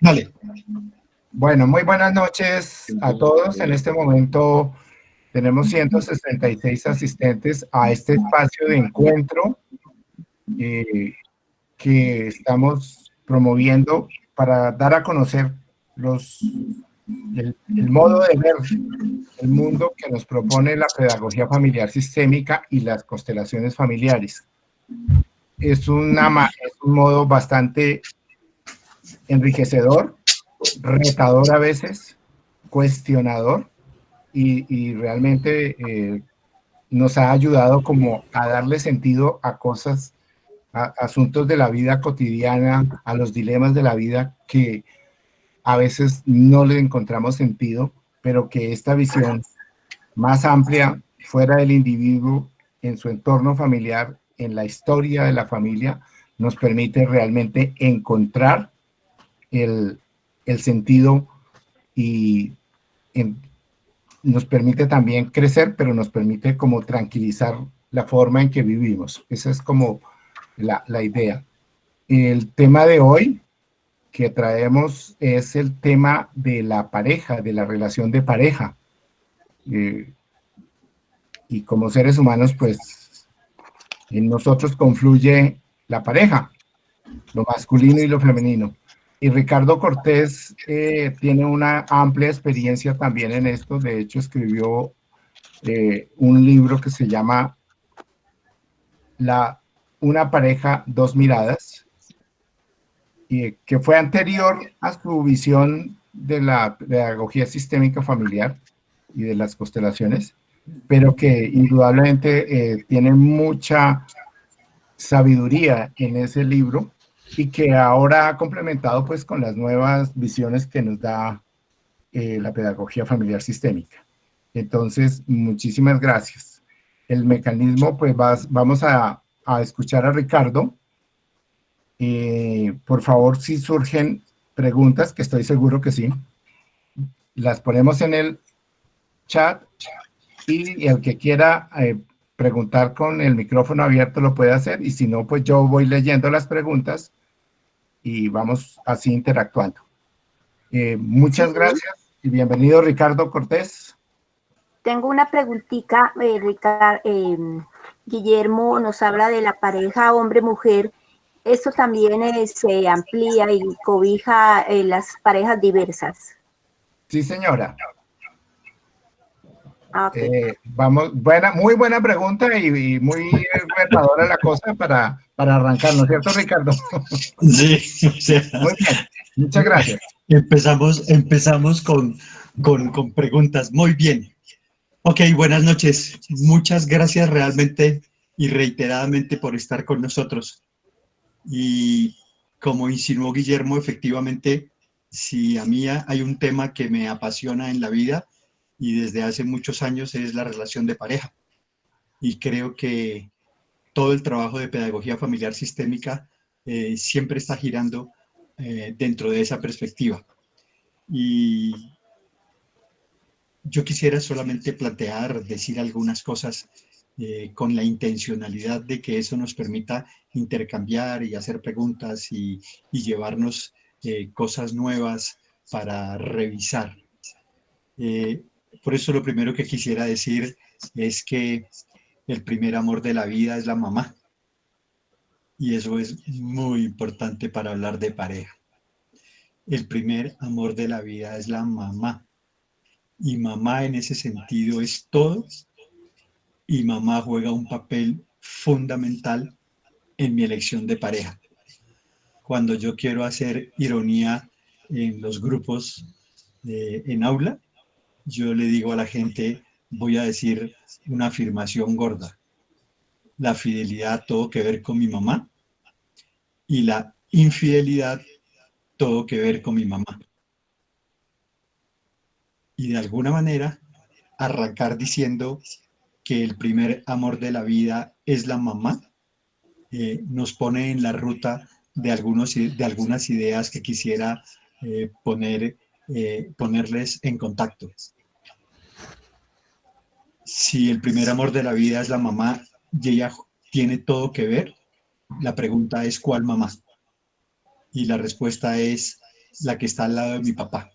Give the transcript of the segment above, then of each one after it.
Dale. Bueno, muy buenas noches a todos. En este momento tenemos 166 asistentes a este espacio de encuentro eh, que estamos promoviendo para dar a conocer el modo de ver el mundo que nos propone la pedagogía familiar sistémica y las constelaciones familiares. Es un modo bastante enriquecedor, retador a veces, cuestionador y realmente nos ha ayudado como a darle sentido a cosas, a asuntos de la vida cotidiana, a los dilemas de la vida que a veces no le encontramos sentido, pero que esta visión más amplia, fuera del individuo, en su entorno familiar, en la historia de la familia, nos permite realmente encontrar el sentido y en, nos permite también crecer, pero nos permite como tranquilizar la forma en que vivimos. Esa es como la idea. El tema de hoy que traemos es el tema de la pareja, de la relación de pareja. Y como seres humanos, pues en nosotros confluye la pareja, lo masculino y lo femenino. Y Ricardo Cortés tiene una amplia experiencia también en esto. De hecho, escribió un libro que se llama Una pareja, dos miradas, y que fue anterior a su visión de la pedagogía sistémica familiar y de las constelaciones, pero que indudablemente tiene mucha sabiduría en ese libro y que ahora ha complementado pues con las nuevas visiones que nos da la pedagogía familiar sistémica. Entonces, muchísimas gracias. El mecanismo, pues vamos a escuchar a Ricardo. Por favor, si surgen preguntas, que estoy seguro que sí, las ponemos en el chat y el que quiera preguntar con el micrófono abierto lo puede hacer, y si no, pues yo voy leyendo las preguntas y vamos así interactuando. Muchas gracias y bienvenido, Ricardo Cortés. Tengo una preguntita, Guillermo nos habla de la pareja hombre-mujer. ¿Esto también se amplía y cobija las parejas diversas? Sí, señora. Okay. Muy buena pregunta y muy retadora la cosa para arrancar, ¿no es cierto, Ricardo? Sí, o sea, Muy bien, muchas gracias. empezamos con preguntas. Muy bien. Ok, buenas noches. Muchas gracias realmente y reiteradamente por estar con nosotros. Y como insinuó Guillermo, efectivamente, si a mí hay un tema que me apasiona en la vida y desde hace muchos años es la relación de pareja. Y creo que todo el trabajo de pedagogía familiar sistémica siempre está girando dentro de esa perspectiva. Y yo quisiera solamente plantear, decir algunas cosas con la intencionalidad de que eso nos permita intercambiar y hacer preguntas y llevarnos cosas nuevas para revisar. Por eso lo primero que quisiera decir es que el primer amor de la vida es la mamá. Y eso es muy importante para hablar de pareja. El primer amor de la vida es la mamá. Y mamá en ese sentido es todo. Y mamá juega un papel fundamental en mi elección de pareja. Cuando yo quiero hacer ironía en los grupos en aula, yo le digo a la gente, voy a decir una afirmación gorda. La fidelidad tuvo que ver con mi mamá y la infidelidad todo que ver con mi mamá. Y de alguna manera arrancar diciendo que el primer amor de la vida es la mamá, nos pone en la ruta de algunas ideas que quisiera ponerles en contacto. Si el primer amor de la vida es la mamá y ella tiene todo que ver, la pregunta es ¿cuál mamá? Y la respuesta es la que está al lado de mi papá,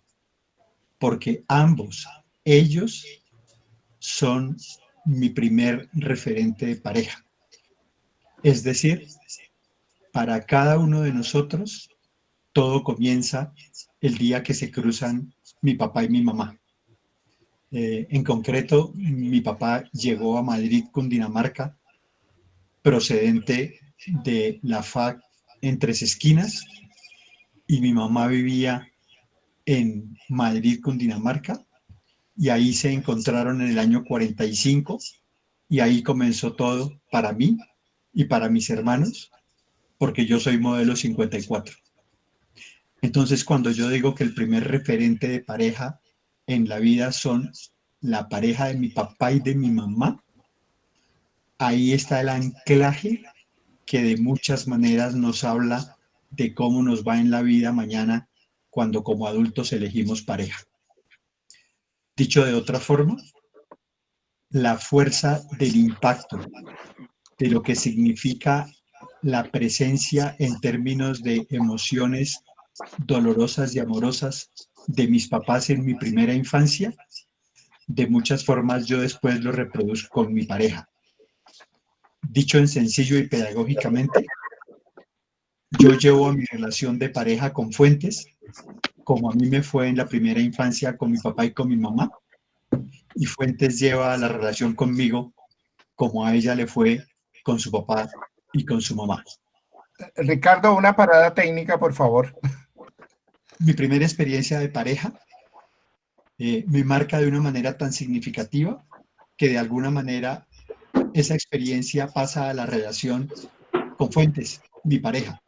porque ambos, ellos son mi primer referente de pareja. Es decir, para cada uno de nosotros, todo comienza el día que se cruzan mi papá y mi mamá. En concreto, mi papá llegó a Madrid, Cundinamarca, procedente de la FAC en Tres Esquinas, y mi mamá vivía en Madrid, Cundinamarca, y ahí se encontraron en el año 45, y ahí comenzó todo para mí y para mis hermanos, porque yo soy modelo 54. Entonces, cuando yo digo que el primer referente de pareja en la vida son la pareja de mi papá y de mi mamá, ahí está el anclaje que de muchas maneras nos habla de cómo nos va en la vida mañana cuando como adultos elegimos pareja. Dicho de otra forma, la fuerza del impacto de lo que significa la presencia en términos de emociones dolorosas y amorosas de mis papás en mi primera infancia, de muchas formas yo después lo reproduzco con mi pareja. Dicho en sencillo y pedagógicamente, yo llevo a mi relación de pareja con Fuentes, como a mí me fue en la primera infancia con mi papá y con mi mamá, y Fuentes lleva la relación conmigo como a ella le fue con su papá y con su mamá. Ricardo, una parada técnica, por favor. Mi primera experiencia de pareja me marca de una manera tan significativa que de alguna manera esa experiencia pasa a la relación con Fuentes, mi pareja.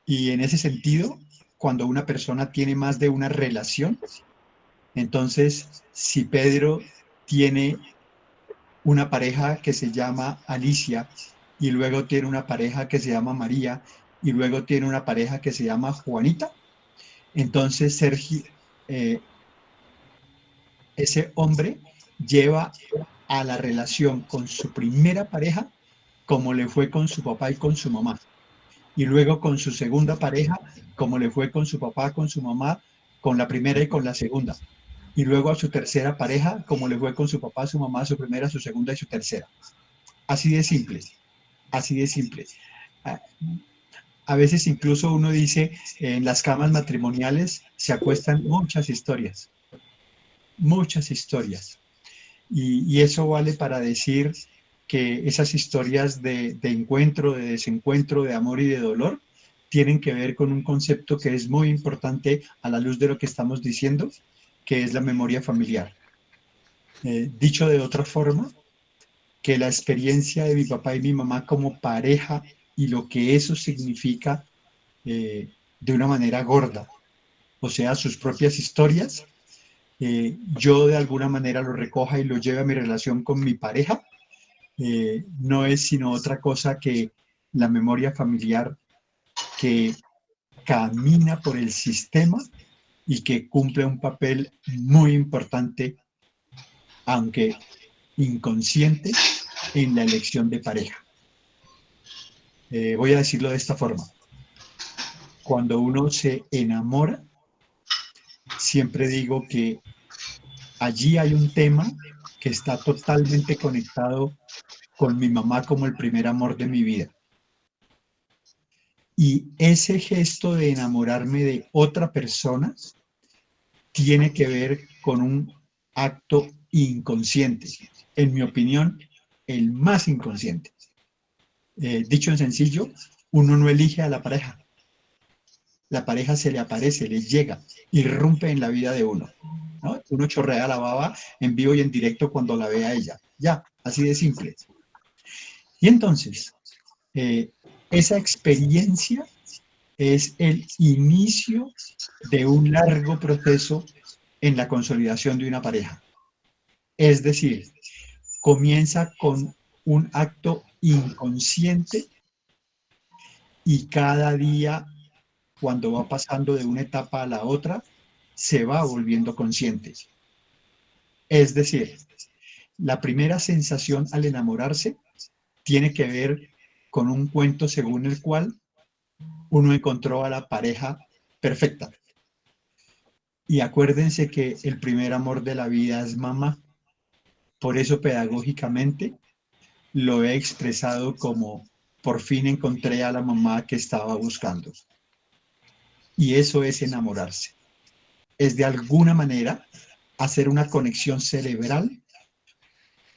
Y en ese sentido, cuando una persona tiene más de una relación, entonces si Pedro tiene una pareja que se llama Alicia y luego tiene una pareja que se llama María y luego tiene una pareja que se llama Juanita, entonces Sergio, ese hombre lleva a la relación con su primera pareja como le fue con su papá y con su mamá, y luego con su segunda pareja como le fue con su papá, con su mamá, con la primera y con la segunda, y luego a su tercera pareja como le fue con su papá, su mamá, su primera, su segunda y su tercera. Así de simple, así de simple. A veces incluso uno dice, en las camas matrimoniales se acuestan muchas historias, muchas historias. Y eso vale para decir que esas historias de encuentro, de desencuentro, de amor y de dolor, tienen que ver con un concepto que es muy importante a la luz de lo que estamos diciendo, que es la memoria familiar. Dicho de otra forma, que la experiencia de mi papá y mi mamá como pareja y lo que eso significa de una manera gorda, o sea, sus propias historias, yo de alguna manera lo recoja y lo lleve a mi relación con mi pareja, no es sino otra cosa que la memoria familiar que camina por el sistema y que cumple un papel muy importante, aunque inconsciente, en la elección de pareja. Voy a decirlo de esta forma. Cuando uno se enamora, siempre digo que allí hay un tema que está totalmente conectado con mi mamá como el primer amor de mi vida. Y ese gesto de enamorarme de otra persona tiene que ver con un acto inconsciente. En mi opinión, el más inconsciente. Dicho en sencillo, uno no elige a la pareja. La pareja se le aparece, le llega, irrumpe en la vida de uno, ¿no? Uno chorrea la baba en vivo y en directo cuando la ve a ella. Ya, así de simple. Y entonces, esa experiencia es el inicio de un largo proceso en la consolidación de una pareja. Es decir, comienza con un acto inconsciente y cada día, cuando va pasando de una etapa a la otra, se va volviendo consciente. Es decir, la primera sensación al enamorarse tiene que ver con un cuento según el cual uno encontró a la pareja perfecta. Y acuérdense que el primer amor de la vida es mamá. Por eso pedagógicamente lo he expresado como por fin encontré a la mamá que estaba buscando. Y eso es enamorarse. Es de alguna manera hacer una conexión cerebral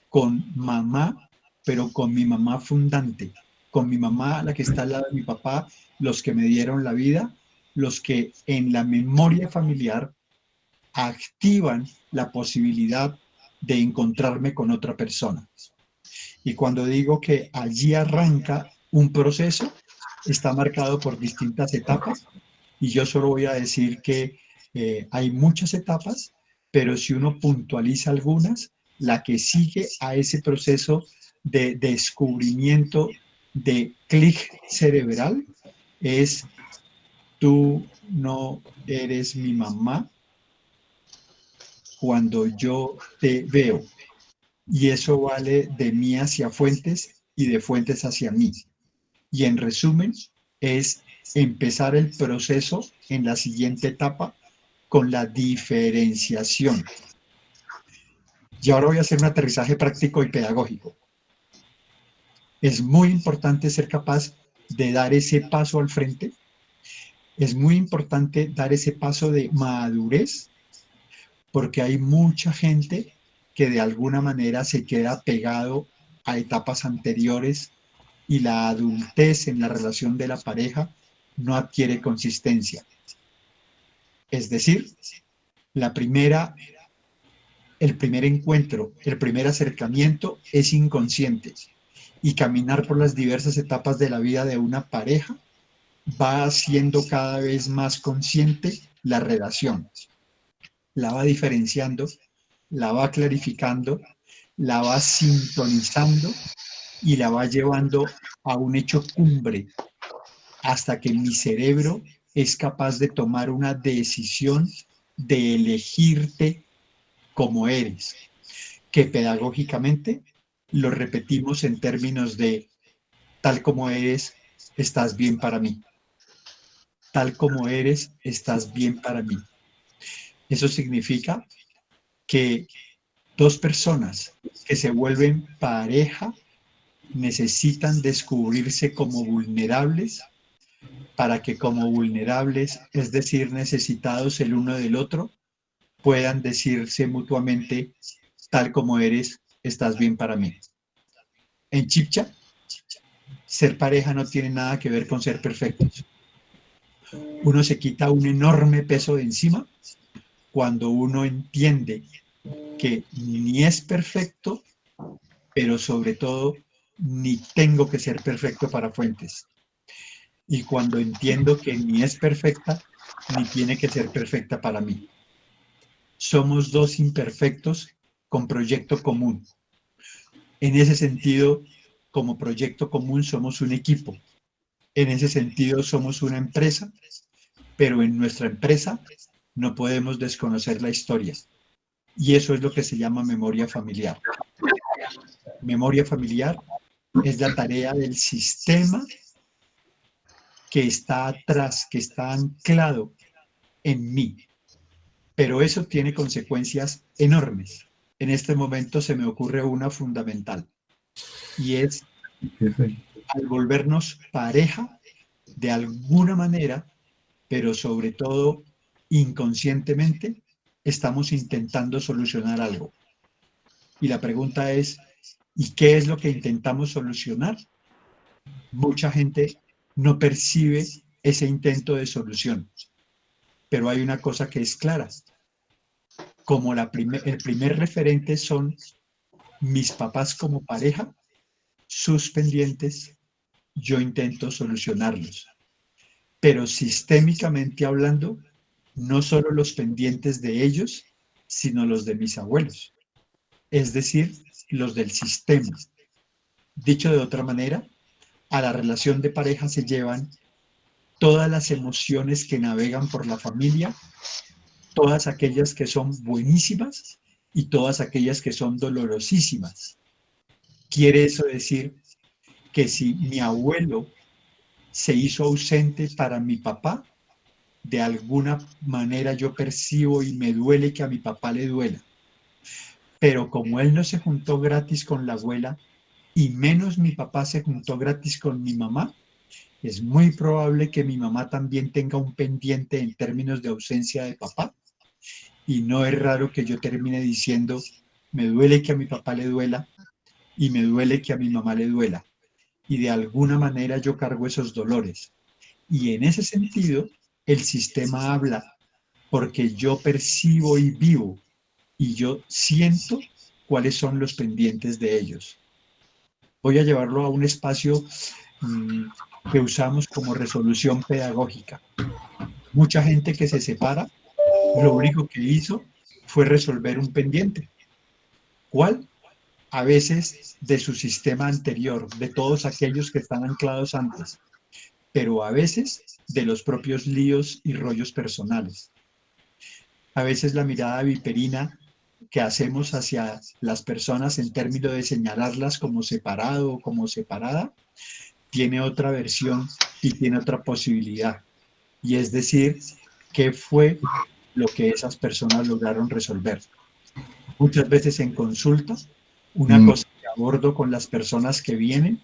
con mamá, pero con mi mamá fundante, con mi mamá, la que está al lado de mi papá, los que me dieron la vida, los que en la memoria familiar activan la posibilidad de encontrarme con otra persona. Y cuando digo que allí arranca un proceso, está marcado por distintas etapas, y yo solo voy a decir que hay muchas etapas, pero si uno puntualiza algunas, la que sigue a ese proceso de descubrimiento de clic cerebral es: tú no eres mi mamá cuando yo te veo. Y eso vale de mí hacia Fuentes y de Fuentes hacia mí. Y en resumen, es empezar el proceso en la siguiente etapa con la diferenciación. Y ahora voy a hacer un aterrizaje práctico y pedagógico. Es muy importante ser capaz de dar ese paso al frente. Es muy importante dar ese paso de madurez, porque hay mucha gente que de alguna manera se queda pegado a etapas anteriores y la adultez en la relación de la pareja no adquiere consistencia. Es decir, el primer encuentro, el primer acercamiento es inconsciente, y caminar por las diversas etapas de la vida de una pareja va haciendo cada vez más consciente la relación. La va diferenciando, la va clarificando, la va sintonizando y la va llevando a un hecho cumbre, hasta que mi cerebro es capaz de tomar una decisión de elegirte como eres, que pedagógicamente lo repetimos en términos de: tal como eres, estás bien para mí. Tal como eres, estás bien para mí. Eso significa que dos personas que se vuelven pareja necesitan descubrirse como vulnerables, para que como vulnerables, es decir, necesitados el uno del otro, puedan decirse mutuamente: tal como eres, estás bien para mí. En Chibcha, ser pareja no tiene nada que ver con ser perfectos. Uno se quita un enorme peso de encima cuando uno entiende que ni es perfecto, pero sobre todo ni tengo que ser perfecto para Fuentes. Y cuando entiendo que ni es perfecta, ni tiene que ser perfecta para mí. Somos dos imperfectos con proyecto común. En ese sentido, como proyecto común somos un equipo. En ese sentido somos una empresa, pero en nuestra empresa no podemos desconocer la historia. Y eso es lo que se llama memoria familiar. Memoria familiar es la tarea del sistema que está atrás, que está anclado en mí. Pero eso tiene consecuencias enormes. En este momento se me ocurre una fundamental, y es: al volvernos pareja, de alguna manera, pero sobre todo inconscientemente, estamos intentando solucionar algo. Y la pregunta es: ¿y qué es lo que intentamos solucionar? Mucha gente no percibe ese intento de solución, pero hay una cosa que es clara. Como el primer referente son mis papás como pareja, sus pendientes, yo intento solucionarlos. Pero sistémicamente hablando, no solo los pendientes de ellos, sino los de mis abuelos, es decir, los del sistema. Dicho de otra manera, a la relación de pareja se llevan todas las emociones que navegan por la familia, todas aquellas que son buenísimas y todas aquellas que son dolorosísimas. Quiere eso decir que si mi abuelo se hizo ausente para mi papá, de alguna manera yo percibo y me duele que a mi papá le duela. Pero como él no se juntó gratis con la abuela y menos mi papá se juntó gratis con mi mamá, es muy probable que mi mamá también tenga un pendiente en términos de ausencia de papá. Y no es raro que yo termine diciendo, me duele que a mi papá le duela y me duele que a mi mamá le duela. Y de alguna manera yo cargo esos dolores. Y en ese sentido, el sistema habla porque yo percibo y vivo y yo siento cuáles son los pendientes de ellos. Voy a llevarlo a un espacio que usamos como resolución pedagógica. Mucha gente que se separa, lo único que hizo fue resolver un pendiente. ¿Cuál? A veces de su sistema anterior, de todos aquellos que están anclados antes, pero a veces de los propios líos y rollos personales. A veces la mirada viperina que hacemos hacia las personas en términos de señalarlas como separado o como separada, tiene otra versión y tiene otra posibilidad. Y es decir, ¿qué fue lo que esas personas lograron resolver? Muchas veces en consulta, una cosa que abordo con las personas que vienen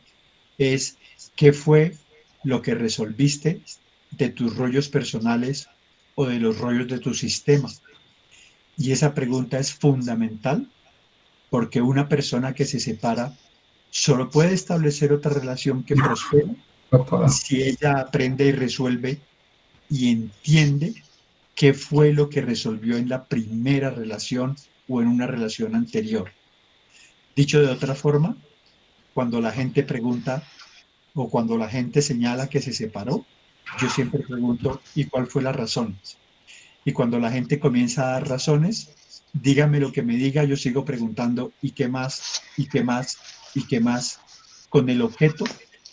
es ¿qué fue lo que resolviste de tus rollos personales o de los rollos de tu sistema? Y esa pregunta es fundamental porque una persona que se separa solo puede establecer otra relación que prospere si ella aprende y resuelve y entiende qué fue lo que resolvió en la primera relación o en una relación anterior. Dicho de otra forma, cuando la gente pregunta o cuando la gente señala que se separó, yo siempre pregunto, ¿y cuál fue la razón? Y cuando la gente comienza a dar razones, dígame lo que me diga, yo sigo preguntando, ¿y qué más? ¿Y qué más? ¿Y qué más? Con el objeto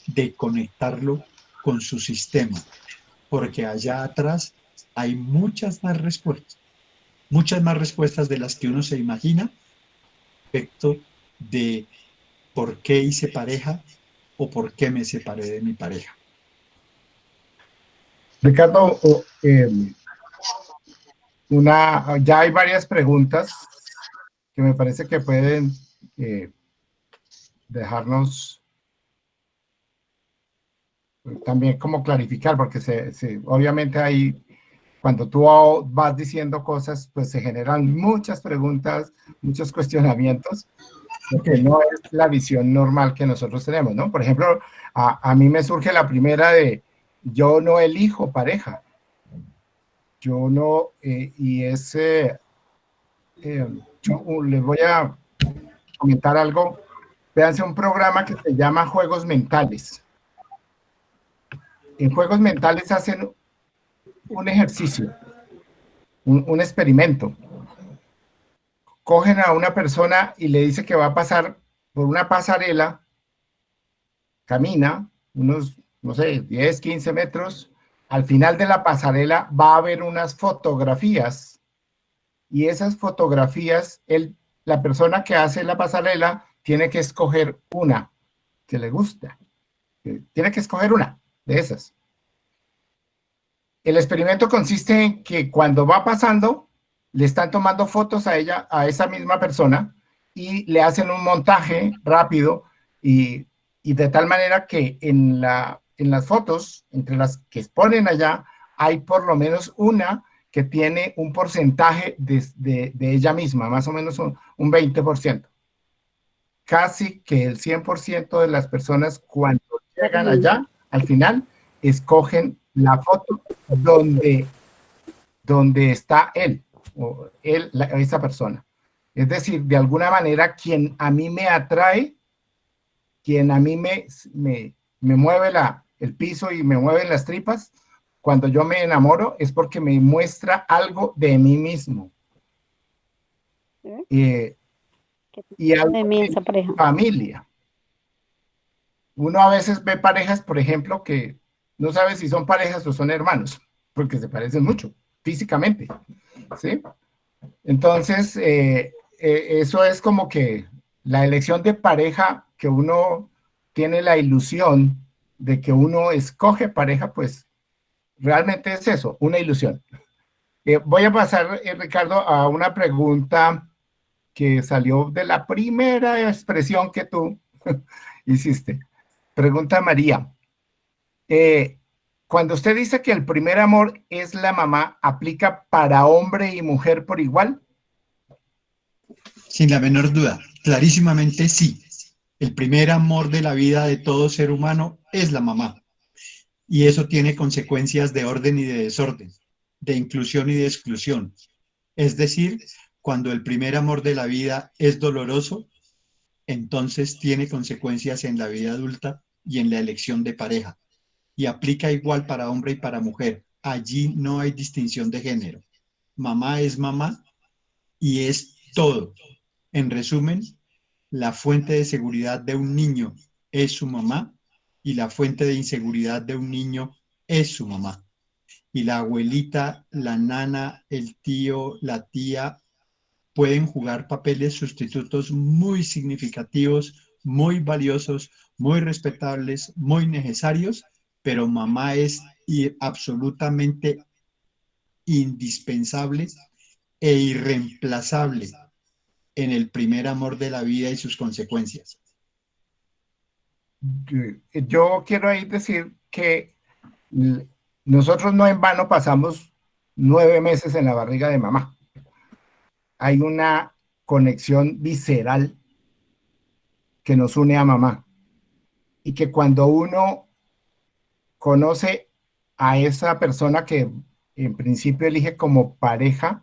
de conectarlo con su sistema, porque allá atrás hay muchas más respuestas de las que uno se imagina respecto de por qué hice pareja o por qué me separé de mi pareja. Ricardo, ya hay varias preguntas que me parece que pueden dejarnos también como clarificar, porque obviamente hay, cuando tú vas diciendo cosas, pues se generan muchas preguntas, muchos cuestionamientos, porque no es la visión normal que nosotros tenemos, ¿no? Por ejemplo, a mí me surge la primera de, yo no elijo pareja, yo no, yo les voy a comentar algo. Véanse un programa que se llama Juegos Mentales. En Juegos Mentales hacen un ejercicio, un experimento. Cogen a una persona y le dice que va a pasar por una pasarela, camina unos, no sé, 10, 15 metros. Al final de la pasarela va a haber unas fotografías y esas fotografías, la persona que hace la pasarela tiene que escoger una que le gusta. Tiene que escoger una de esas. El experimento consiste en que cuando va pasando, le están tomando fotos a ella, a esa misma persona, y le hacen un montaje rápido y de tal manera que en las fotos, entre las que exponen allá, hay por lo menos una que tiene un porcentaje de ella misma, más o menos un 20%. Casi que el 100% de las personas cuando llegan allá, al final, escogen la foto donde está él, o esa persona. Es decir, de alguna manera, quien a mí me atrae, quien a mí me mueve el piso y me mueven las tripas, cuando yo me enamoro, es porque me muestra algo de mí mismo. Y algo de esa pareja. Familia. Uno a veces ve parejas, por ejemplo, que no sabe si son parejas o son hermanos, porque se parecen mucho físicamente, ¿sí? Entonces, eso es como que la elección de pareja que uno tiene la ilusión de que uno escoge pareja, pues realmente es eso, una ilusión. Voy a pasar, Ricardo, a una pregunta que salió de la primera expresión que tú hiciste. Pregunta María. Cuando usted dice que el primer amor es la mamá, ¿aplica para hombre y mujer por igual? Sin la menor duda, clarísimamente sí. El primer amor de la vida de todo ser humano es la mamá. Y eso tiene consecuencias de orden y de desorden, de inclusión y de exclusión. Es decir, cuando el primer amor de la vida es doloroso, entonces tiene consecuencias en la vida adulta y en la elección de pareja. Y aplica igual para hombre y para mujer. Allí no hay distinción de género. Mamá es mamá y es todo. En resumen, la fuente de seguridad de un niño es su mamá y la fuente de inseguridad de un niño es su mamá. Y la abuelita, la nana, el tío, la tía pueden jugar papeles sustitutos muy significativos, muy valiosos, muy respetables, muy necesarios, pero mamá es absolutamente indispensable e irreemplazable en el primer amor de la vida y sus consecuencias. Yo quiero ahí decir que nosotros no en vano pasamos 9 meses en la barriga de mamá. Hay una conexión visceral que nos une a mamá y que cuando uno conoce a esa persona que en principio elige como pareja,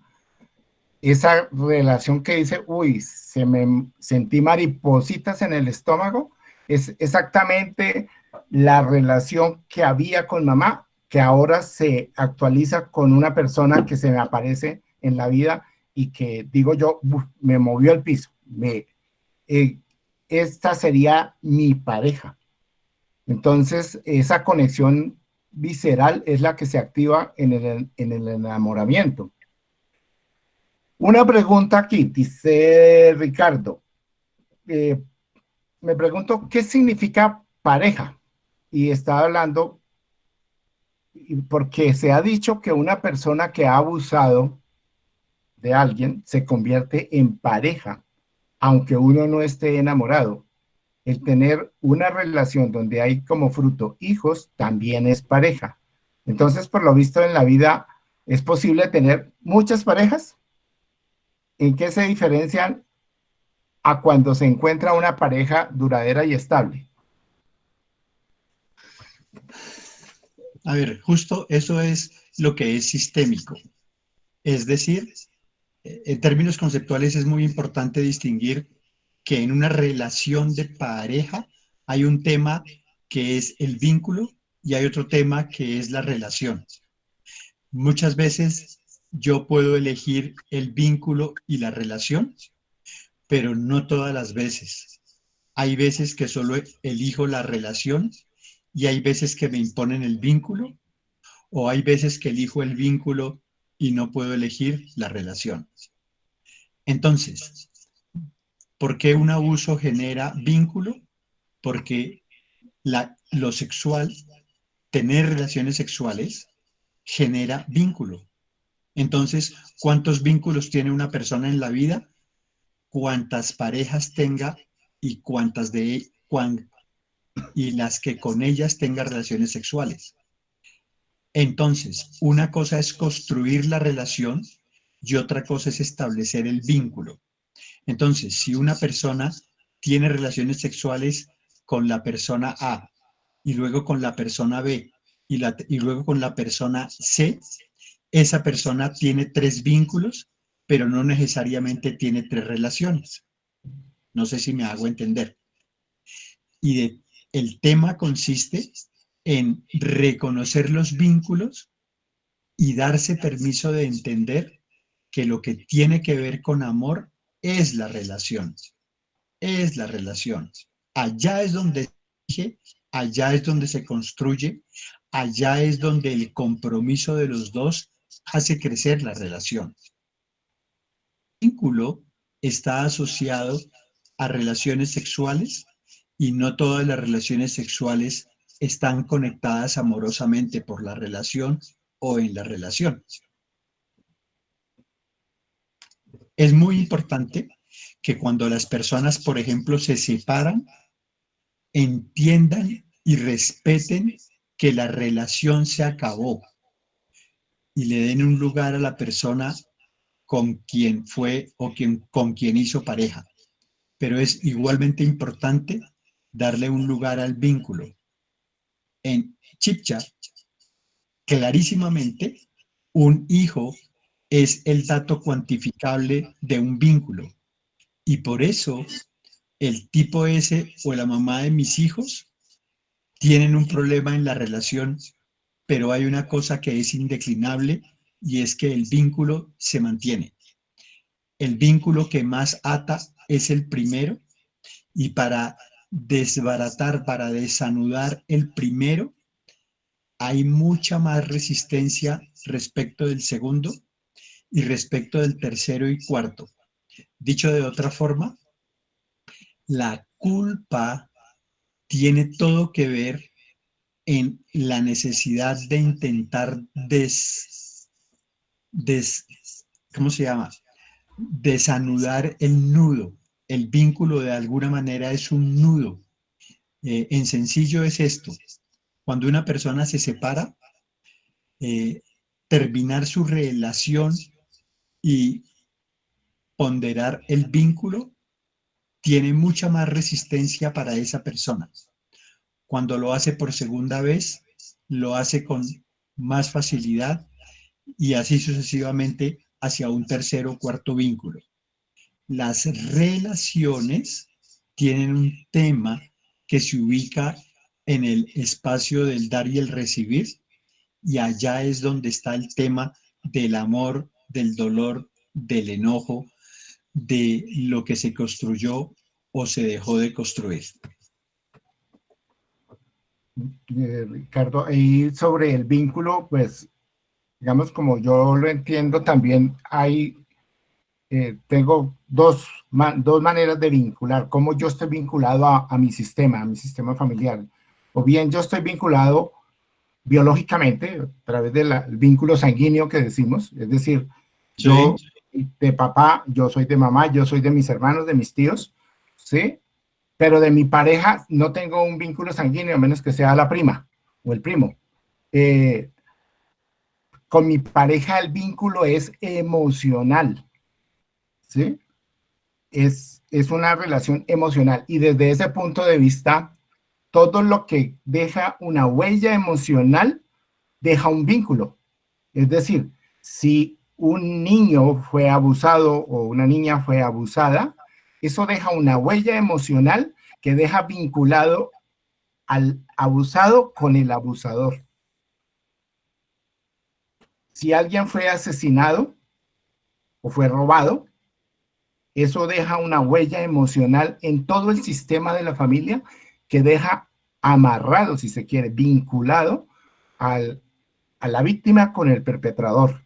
esa relación que dice, uy, se me sentí maripositas en el estómago, es exactamente la relación que había con mamá, que ahora se actualiza con una persona que se me aparece en la vida y que digo yo, me movió el piso, esta sería mi pareja. Entonces, esa conexión visceral es la que se activa en el enamoramiento. Una pregunta aquí, dice Ricardo. Me pregunto, ¿qué significa pareja? Y está hablando, porque se ha dicho que una persona que ha abusado de alguien se convierte en pareja, aunque uno no esté enamorado. El tener una relación donde hay como fruto hijos también es pareja. Entonces, por lo visto en la vida, ¿es posible tener muchas parejas? ¿En qué se diferencian a cuando se encuentra una pareja duradera y estable? A ver, justo eso es lo que es sistémico. Es decir, en términos conceptuales es muy importante distinguir que en una relación de pareja hay un tema que es el vínculo y hay otro tema que es la relación. Muchas veces yo puedo elegir el vínculo y la relación, pero no todas las veces. Hay veces que solo elijo la relación y hay veces que me imponen el vínculo, o hay veces que elijo el vínculo y no puedo elegir la relación. Entonces, ¿por qué un abuso genera vínculo? Porque lo sexual, tener relaciones sexuales, genera vínculo. Entonces, ¿cuántos vínculos tiene una persona en la vida? Cuántas parejas tenga y y las que con ellas tenga relaciones sexuales. Entonces, una cosa es construir la relación y otra cosa es establecer el vínculo. Entonces, si una persona tiene relaciones sexuales con la persona A y luego con la persona B y luego con la persona C, esa persona tiene 3 vínculos, pero no necesariamente tiene 3 relaciones. No sé si me hago entender. El tema consiste en reconocer los vínculos y darse permiso de entender que lo que tiene que ver con amor es la relación. Es la relación. Allá es donde se, allá es donde se construye, allá es donde el compromiso de los dos hace crecer la relación. El vínculo está asociado a relaciones sexuales y no todas las relaciones sexuales están conectadas amorosamente por la relación o en la relación. Es muy importante que cuando las personas, por ejemplo, se separan, entiendan y respeten que la relación se acabó y le den un lugar a la persona con quien fue o con quien hizo pareja. Pero es igualmente importante darle un lugar al vínculo. En Chibcha, clarísimamente, un hijo es el dato cuantificable de un vínculo. Y por eso el tipo S o la mamá de mis hijos tienen un problema en la relación, pero hay una cosa que es indeclinable y es que el vínculo se mantiene. El vínculo que más ata es el primero y para desbaratar, para desanudar el primero, hay mucha más resistencia respecto del segundo y respecto del tercero y cuarto. Dicho de otra forma, la culpa tiene todo que ver en la necesidad de intentar ¿cómo se llama? Desanudar el nudo. El vínculo de alguna manera es un nudo. En sencillo es esto. Cuando una persona se separa, terminar su relación y ponderar el vínculo tiene mucha más resistencia para esa persona. Cuando lo hace por segunda vez, lo hace con más facilidad y así sucesivamente hacia un tercer o cuarto vínculo. Las relaciones tienen un tema que se ubica en el espacio del dar y el recibir, y allá es donde está el tema del amor, del dolor, del enojo, de lo que se construyó o se dejó de construir. Ricardo, ahí sobre el vínculo, pues, digamos, como yo lo entiendo, también hay, tengo dos maneras de vincular, cómo yo estoy vinculado a mi sistema familiar. O bien yo estoy vinculado biológicamente, a través del vínculo sanguíneo que decimos, es decir, Sí. yo de papá, yo soy de mamá, yo soy de mis hermanos, de mis tíos, ¿sí? Pero de mi pareja no tengo un vínculo sanguíneo, a menos que sea la prima o el primo. Con mi pareja el vínculo es emocional, ¿sí? Es una relación emocional y desde ese punto de vista, todo lo que deja una huella emocional deja un vínculo. Es decir, si un niño fue abusado o una niña fue abusada, eso deja una huella emocional que deja vinculado al abusado con el abusador. Si alguien fue asesinado o fue robado, eso deja una huella emocional en todo el sistema de la familia que deja amarrado, si se quiere, vinculado a la víctima con el perpetrador.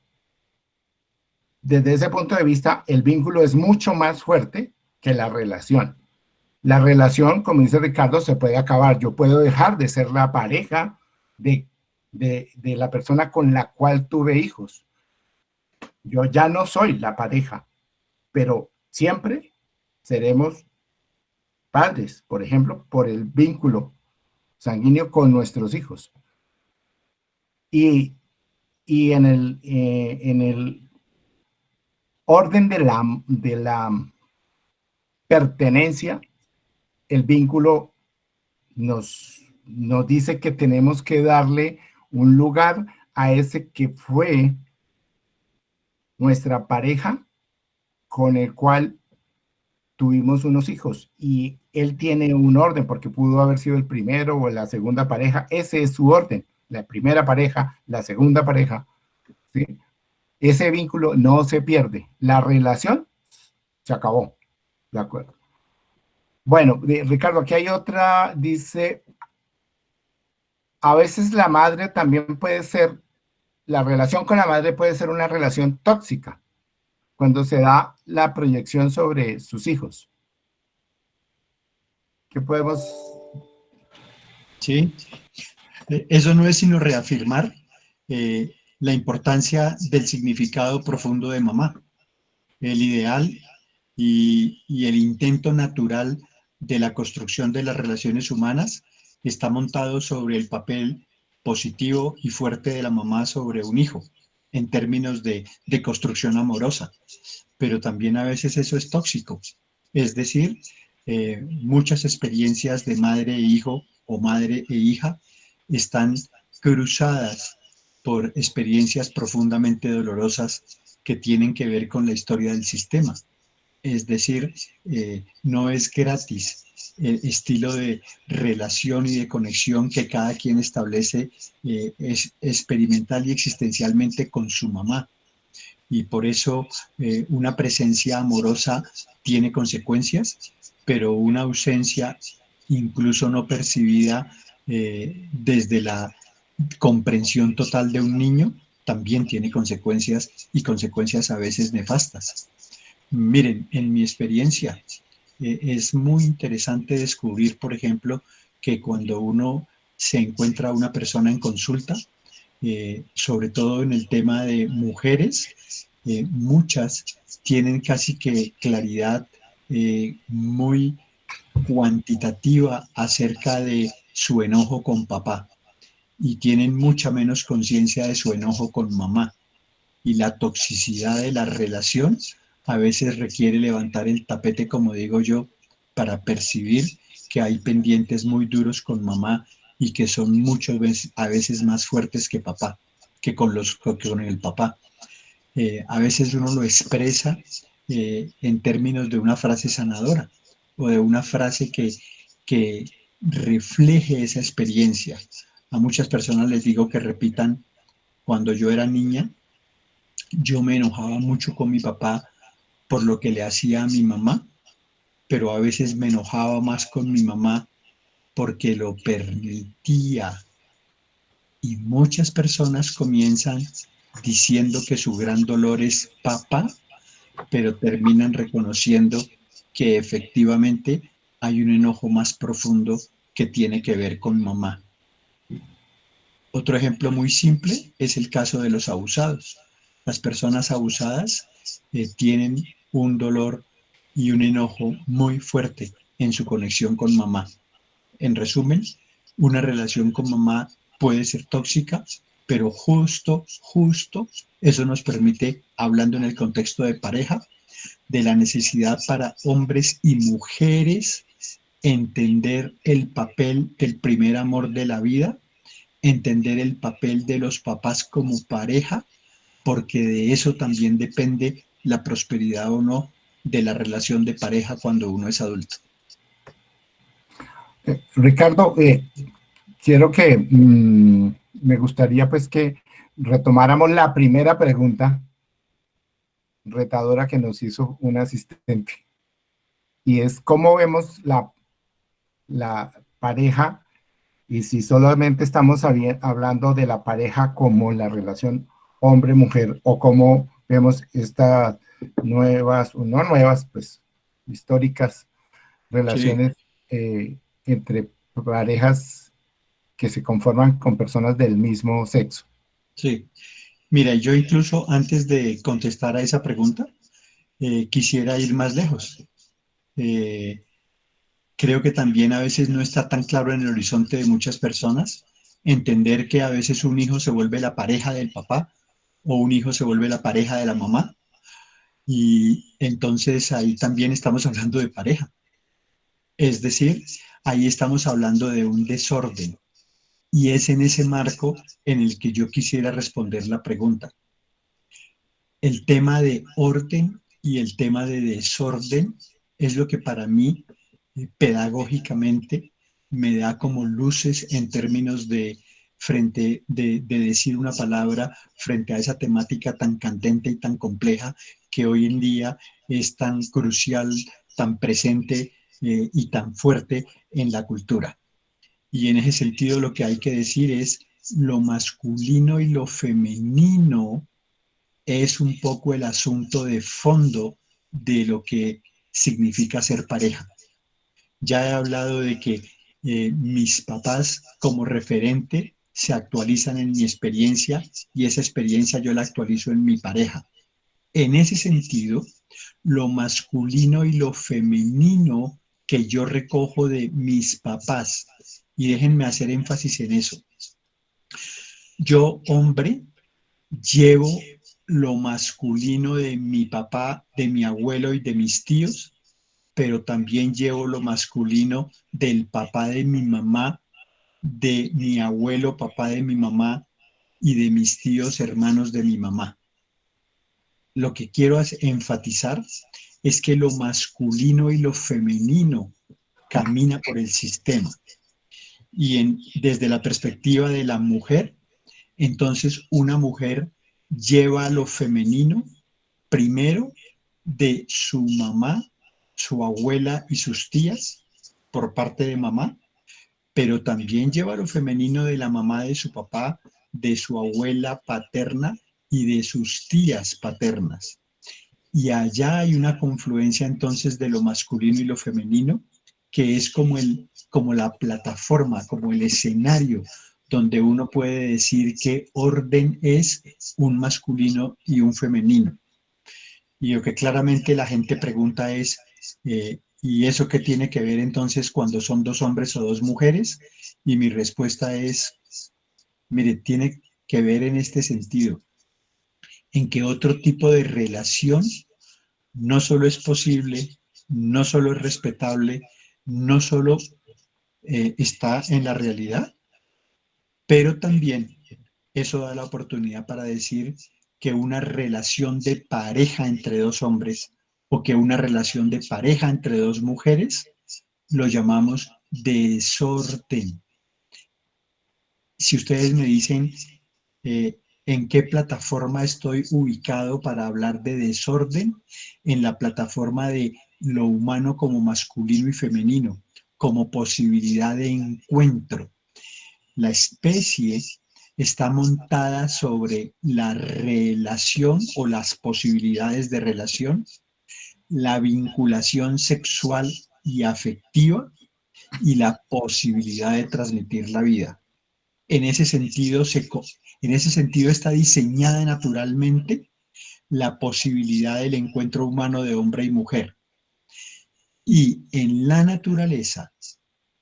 Desde ese punto de vista, el vínculo es mucho más fuerte que la relación. La relación, como dice Ricardo, se puede acabar. Yo puedo dejar de ser la pareja de la persona con la cual tuve hijos. Yo ya no soy la pareja, pero siempre seremos padres, por ejemplo, por el vínculo sanguíneo con nuestros hijos. Y en el orden de la pertenencia, el vínculo nos dice que tenemos que darle un lugar a ese que fue nuestra pareja con el cual tuvimos unos hijos, y él tiene un orden porque pudo haber sido el primero o la segunda pareja. Ese es su orden, la primera pareja, la segunda pareja, ¿sí? Ese vínculo no se pierde, la relación se acabó, ¿de acuerdo? Bueno, Ricardo, aquí hay otra, dice, a veces la madre también puede ser, la relación con la madre puede ser una relación tóxica cuando se da la proyección sobre sus hijos. ¿Qué podemos? Sí, Eso no es sino reafirmar la importancia del significado profundo de mamá. El ideal y el intento natural de la construcción de las relaciones humanas está montado sobre el papel positivo y fuerte de la mamá sobre un hijo, en términos de construcción amorosa, pero también a veces eso es tóxico. Es decir, muchas experiencias de madre e hijo o madre e hija están cruzadas por experiencias profundamente dolorosas que tienen que ver con la historia del sistema. Es decir, no es gratis el estilo de relación y de conexión que cada quien establece es experimental y existencialmente con su mamá. Y por eso una presencia amorosa tiene consecuencias, pero una ausencia incluso no percibida desde la comprensión total de un niño también tiene consecuencias y consecuencias a veces nefastas. Miren, en mi experiencia es muy interesante descubrir, por ejemplo, que cuando uno se encuentra a una persona en consulta, sobre todo en el tema de mujeres, muchas tienen casi que claridad muy cuantitativa acerca de su enojo con papá y tienen mucha menos conciencia de su enojo con mamá. Y la toxicidad de la relación a veces requiere levantar el tapete, como digo yo, para percibir que hay pendientes muy duros con mamá y que son muchas veces, a veces más fuertes que papá, que con el papá. A veces uno lo expresa en términos de una frase sanadora o de una frase que refleje esa experiencia. A muchas personas les digo que repitan, cuando yo era niña, yo me enojaba mucho con mi papá por lo que le hacía a mi mamá, pero a veces me enojaba más con mi mamá porque lo permitía. Y muchas personas comienzan diciendo que su gran dolor es papá, pero terminan reconociendo que efectivamente hay un enojo más profundo que tiene que ver con mamá. Otro ejemplo muy simple es el caso de los abusados. Las personas abusadas tienen un dolor y un enojo muy fuerte en su conexión con mamá. En resumen, una relación con mamá puede ser tóxica, pero justo, eso nos permite, hablando en el contexto de pareja, de la necesidad para hombres y mujeres entender el papel del primer amor de la vida, entender el papel de los papás como pareja, porque de eso también depende la prosperidad o no de la relación de pareja cuando uno es adulto. Ricardo, quiero que me gustaría pues que retomáramos la primera pregunta retadora que nos hizo un asistente, y es cómo vemos la pareja, y si solamente estamos hablando de la pareja como la relación hombre-mujer, o cómo vemos estas nuevas, o no nuevas, pues históricas relaciones entre parejas que se conforman con personas del mismo sexo. Sí, mira, yo incluso antes de contestar a esa pregunta, quisiera ir más lejos. Eh, Creo que también a veces no está tan claro en el horizonte de muchas personas entender que a veces un hijo se vuelve la pareja del papá o un hijo se vuelve la pareja de la mamá. Y entonces ahí también estamos hablando de pareja. Es decir, ahí estamos hablando de un desorden. Y es en ese marco en el que yo quisiera responder la pregunta. El tema de orden y el tema de desorden es lo que para mí pedagógicamente me da como luces en términos de de decir una palabra frente a esa temática tan candente y tan compleja que hoy en día es tan crucial, tan presente y tan fuerte en la cultura. Y en ese sentido lo que hay que decir es lo masculino y lo femenino es un poco el asunto de fondo de lo que significa ser pareja. Ya he hablado de que mis papás como referente se actualizan en mi experiencia y esa experiencia yo la actualizo en mi pareja. En ese sentido, lo masculino y lo femenino que yo recojo de mis papás, y déjenme hacer énfasis en eso. Yo, hombre, llevo lo masculino de mi papá, de mi abuelo y de mis tíos, pero también llevo lo masculino del papá de mi mamá, de mi abuelo, papá de mi mamá y de mis tíos, hermanos de mi mamá. Lo que quiero enfatizar es que lo masculino y lo femenino camina por el sistema. Y desde la perspectiva de la mujer, entonces una mujer lleva lo femenino primero de su mamá, su abuela y sus tías por parte de mamá, pero también lleva lo femenino de la mamá de su papá, de su abuela paterna y de sus tías paternas. Y allá hay una confluencia entonces de lo masculino y lo femenino, que es como la plataforma, como el escenario donde uno puede decir qué orden es un masculino y un femenino. Y lo que claramente la gente pregunta es, ¿y eso qué tiene que ver entonces cuando son dos hombres o dos mujeres? Y mi respuesta es, mire, tiene que ver en este sentido, en que otro tipo de relación no solo es posible, no solo es respetable, no solo está en la realidad, pero también eso da la oportunidad para decir que una relación de pareja entre dos hombres o que una relación de pareja entre dos mujeres lo llamamos desorden. Si ustedes me dicen en qué plataforma estoy ubicado para hablar de desorden, en la plataforma de lo humano como masculino y femenino, como posibilidad de encuentro. La especie está montada sobre la relación o las posibilidades de relación, la vinculación sexual y afectiva y la posibilidad de transmitir la vida. En ese sentido, está diseñada naturalmente la posibilidad del encuentro humano de hombre y mujer. Y en la naturaleza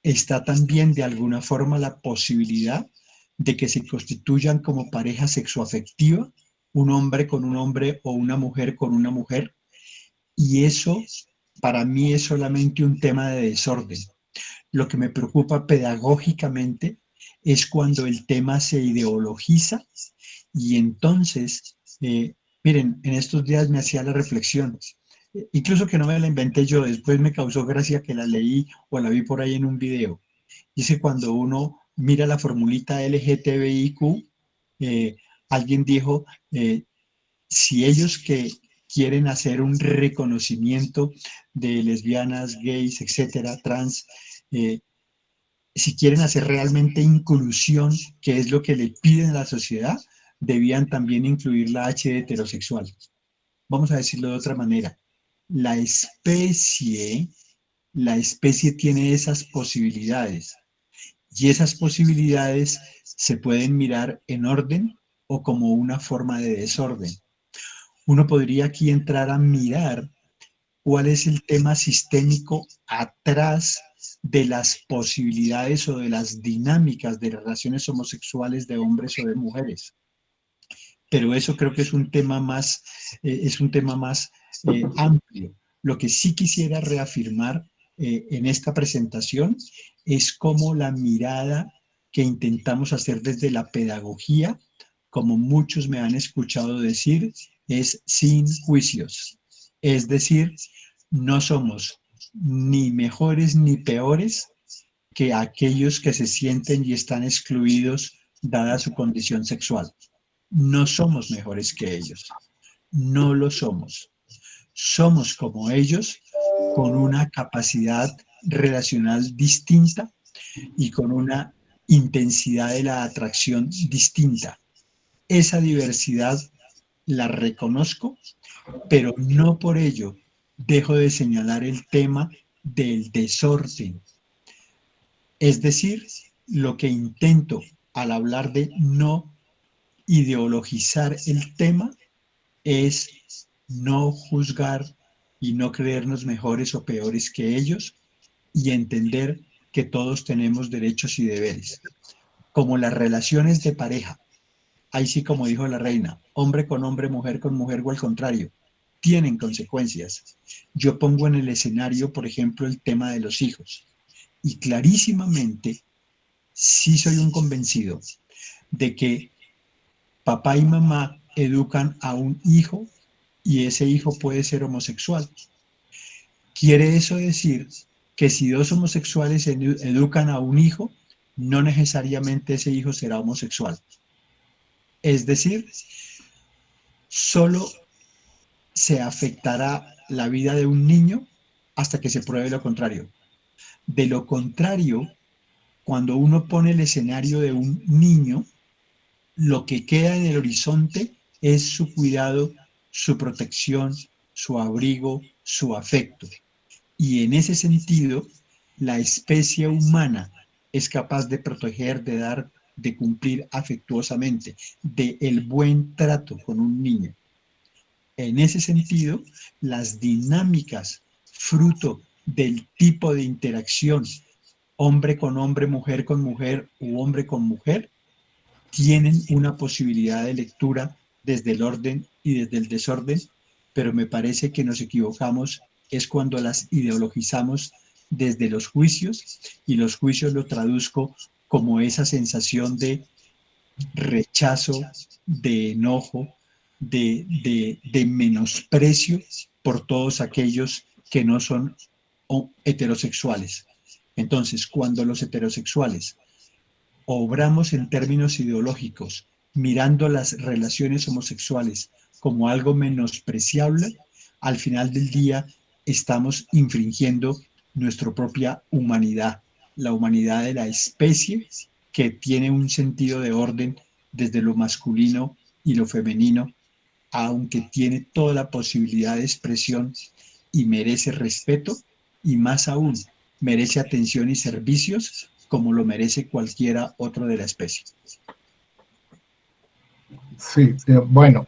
está también de alguna forma la posibilidad de que se constituyan como pareja sexoafectiva, un hombre con un hombre o una mujer con una mujer, y eso para mí es solamente un tema de desorden. Lo que me preocupa pedagógicamente es cuando el tema se ideologiza y entonces, miren, en estos días me hacía la reflexión, incluso que no me la inventé yo, después me causó gracia que la leí o la vi por ahí en un video. Dice cuando uno mira la formulita LGTBIQ, alguien dijo, si ellos que quieren hacer un reconocimiento de lesbianas, gays, etcétera, trans, si quieren hacer realmente inclusión, que es lo que le piden a la sociedad, debían también incluir la H de heterosexual. Vamos a decirlo de otra manera. La especie tiene esas posibilidades y esas posibilidades se pueden mirar en orden o como una forma de desorden. Uno podría aquí entrar a mirar cuál es el tema sistémico atrás de las posibilidades o de las dinámicas de relaciones homosexuales de hombres o de mujeres. Pero eso creo que es un tema más, amplio. Lo que sí quisiera reafirmar en esta presentación es cómo la mirada que intentamos hacer desde la pedagogía, como muchos me han escuchado decir, es sin juicios. Es decir, no somos ni mejores ni peores que aquellos que se sienten y están excluidos dada su condición sexual. No somos mejores que ellos. No lo somos. Somos como ellos con una capacidad relacional distinta y con una intensidad de la atracción distinta. Esa diversidad la reconozco, pero no por ello dejo de señalar el tema del desorden. Es decir, lo que intento al hablar de no ideologizar el tema es no juzgar y no creernos mejores o peores que ellos y entender que todos tenemos derechos y deberes. Como las relaciones de pareja, ahí sí como dijo la reina, hombre con hombre, mujer con mujer o al contrario, tienen consecuencias. Yo pongo en el escenario, por ejemplo, el tema de los hijos y clarísimamente sí soy un convencido de que papá y mamá educan a un hijo y ese hijo puede ser homosexual. ¿Quiere eso decir que si dos homosexuales educan a un hijo, no necesariamente ese hijo será homosexual? Es decir, solo se afectará la vida de un niño hasta que se pruebe lo contrario. De lo contrario, cuando uno pone el escenario de un niño, lo que queda en el horizonte es su cuidado, su protección, su abrigo, su afecto. Y en ese sentido, la especie humana es capaz de proteger, de dar, de cumplir afectuosamente, de el buen trato con un niño. En ese sentido, las dinámicas fruto del tipo de interacción hombre con hombre, mujer con mujer u hombre con mujer, tienen una posibilidad de lectura desde el orden y desde el desorden, pero me parece que nos equivocamos es cuando las ideologizamos desde los juicios y los juicios lo traduzco como esa sensación de rechazo, de enojo, de menosprecio por todos aquellos que no son heterosexuales. Entonces, cuando los heterosexuales obramos en términos ideológicos, mirando las relaciones homosexuales como algo menospreciable, al final del día estamos infringiendo nuestra propia humanidad, la humanidad de la especie que tiene un sentido de orden desde lo masculino y lo femenino, aunque tiene toda la posibilidad de expresión y merece respeto y más aún merece atención y servicios como lo merece cualquiera otro de la especie. Sí, bueno,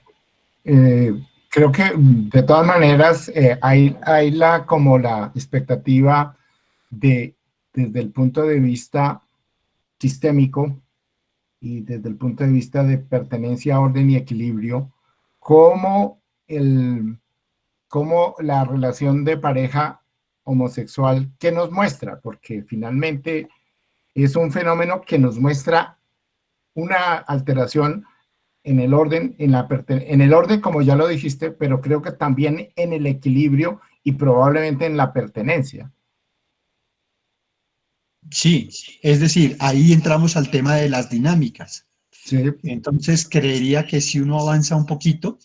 creo que de todas maneras hay como la expectativa de, desde el punto de vista sistémico y desde el punto de vista de pertenencia, orden y equilibrio, cómo, cómo la relación de pareja homosexual que nos muestra, porque finalmente es un fenómeno que nos muestra una alteración en el orden, en el orden, como ya lo dijiste, pero creo que también en el equilibrio y probablemente en la pertenencia. Sí, es decir, ahí entramos al tema de las dinámicas. Sí. Entonces, creería que si uno avanza un poquito,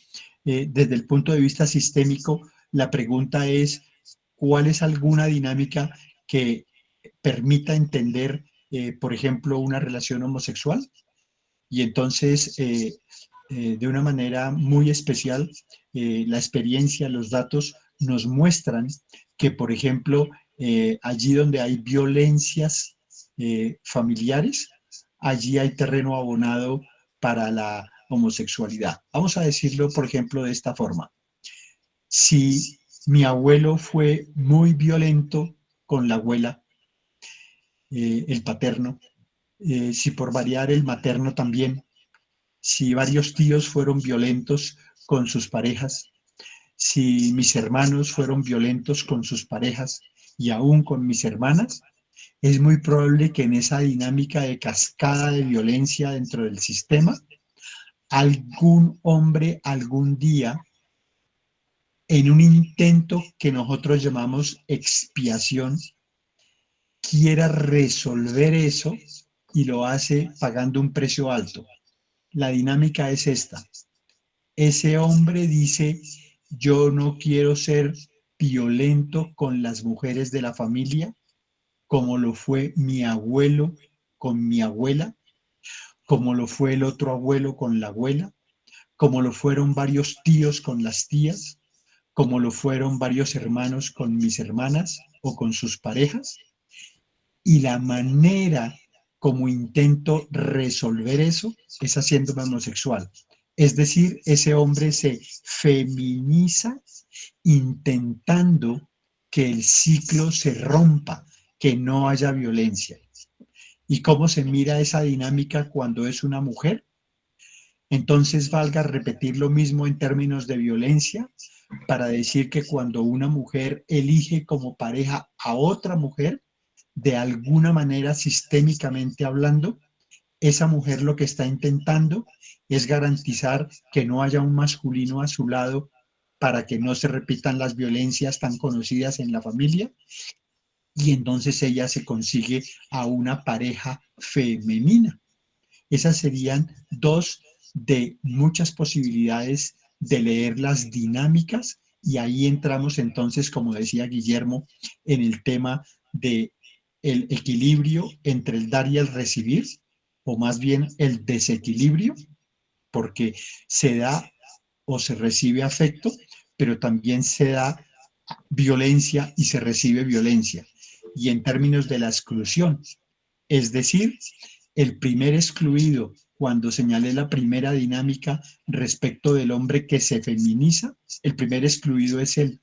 desde el punto de vista sistémico, la pregunta es, ¿cuál es alguna dinámica que permita entender, por ejemplo, una relación homosexual? Y entonces, de una manera muy especial, la experiencia, los datos nos muestran que, por ejemplo, allí donde hay violencias familiares, allí hay terreno abonado para la homosexualidad. Vamos a decirlo, por ejemplo, de esta forma. Si mi abuelo fue muy violento con la abuela, el paterno, si por variar el materno también, si varios tíos fueron violentos con sus parejas, si mis hermanos fueron violentos con sus parejas y aún con mis hermanas, es muy probable que en esa dinámica de cascada de violencia dentro del sistema, algún hombre algún día, en un intento que nosotros llamamos expiación, quiera resolver eso y lo hace pagando un precio alto. La dinámica es esta. Ese hombre dice, yo no quiero ser violento con las mujeres de la familia, como lo fue mi abuelo con mi abuela, como lo fue el otro abuelo con la abuela, como lo fueron varios tíos con las tías, como lo fueron varios hermanos con mis hermanas o con sus parejas. Y la manera como intento resolver eso es haciéndome homosexual. Es decir, ese hombre se feminiza intentando que el ciclo se rompa, que no haya violencia. ¿Y cómo se mira esa dinámica cuando es una mujer? Entonces valga repetir lo mismo en términos de violencia para decir que cuando una mujer elige como pareja a otra mujer, de alguna manera sistémicamente hablando, esa mujer lo que está intentando es garantizar que no haya un masculino a su lado para que no se repitan las violencias tan conocidas en la familia, y entonces ella se consigue a una pareja femenina. Esas serían dos de muchas posibilidades de leer las dinámicas, y ahí entramos entonces, como decía Guillermo, en el tema de el equilibrio entre el dar y el recibir, o más bien el desequilibrio, porque se da o se recibe afecto, pero también se da violencia y se recibe violencia. Y en términos de la exclusión, es decir, el primer excluido, cuando señalé la primera dinámica respecto del hombre que se feminiza, el primer excluido es él,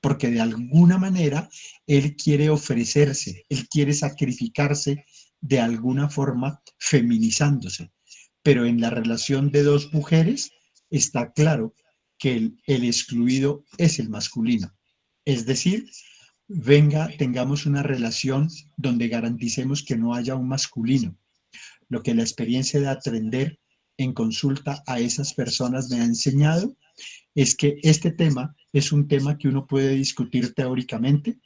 porque de alguna manera él quiere ofrecerse, él quiere sacrificarse de alguna forma feminizándose. Pero en la relación de dos mujeres está claro que el excluido es el masculino. Es decir, venga, tengamos una relación donde garanticemos que no haya un masculino. Lo que la experiencia de atender en consulta a esas personas me ha enseñado es que este tema es un tema que uno puede discutir teóricamente,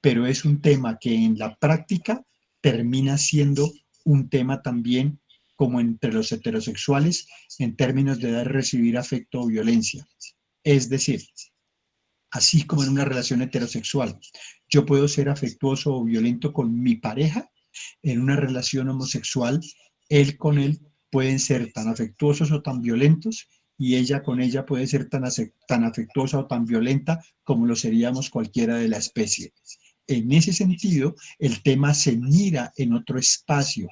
pero es un tema que en la práctica termina siendo un tema también como entre los heterosexuales en términos de dar y recibir afecto o violencia. Es decir, así como en una relación heterosexual, yo puedo ser afectuoso o violento con mi pareja, en una relación homosexual, él con él pueden ser tan afectuosos o tan violentos, y ella con ella puede ser tan afectuosa o tan violenta como lo seríamos cualquiera de la especie. En ese sentido, el tema se mira en otro espacio,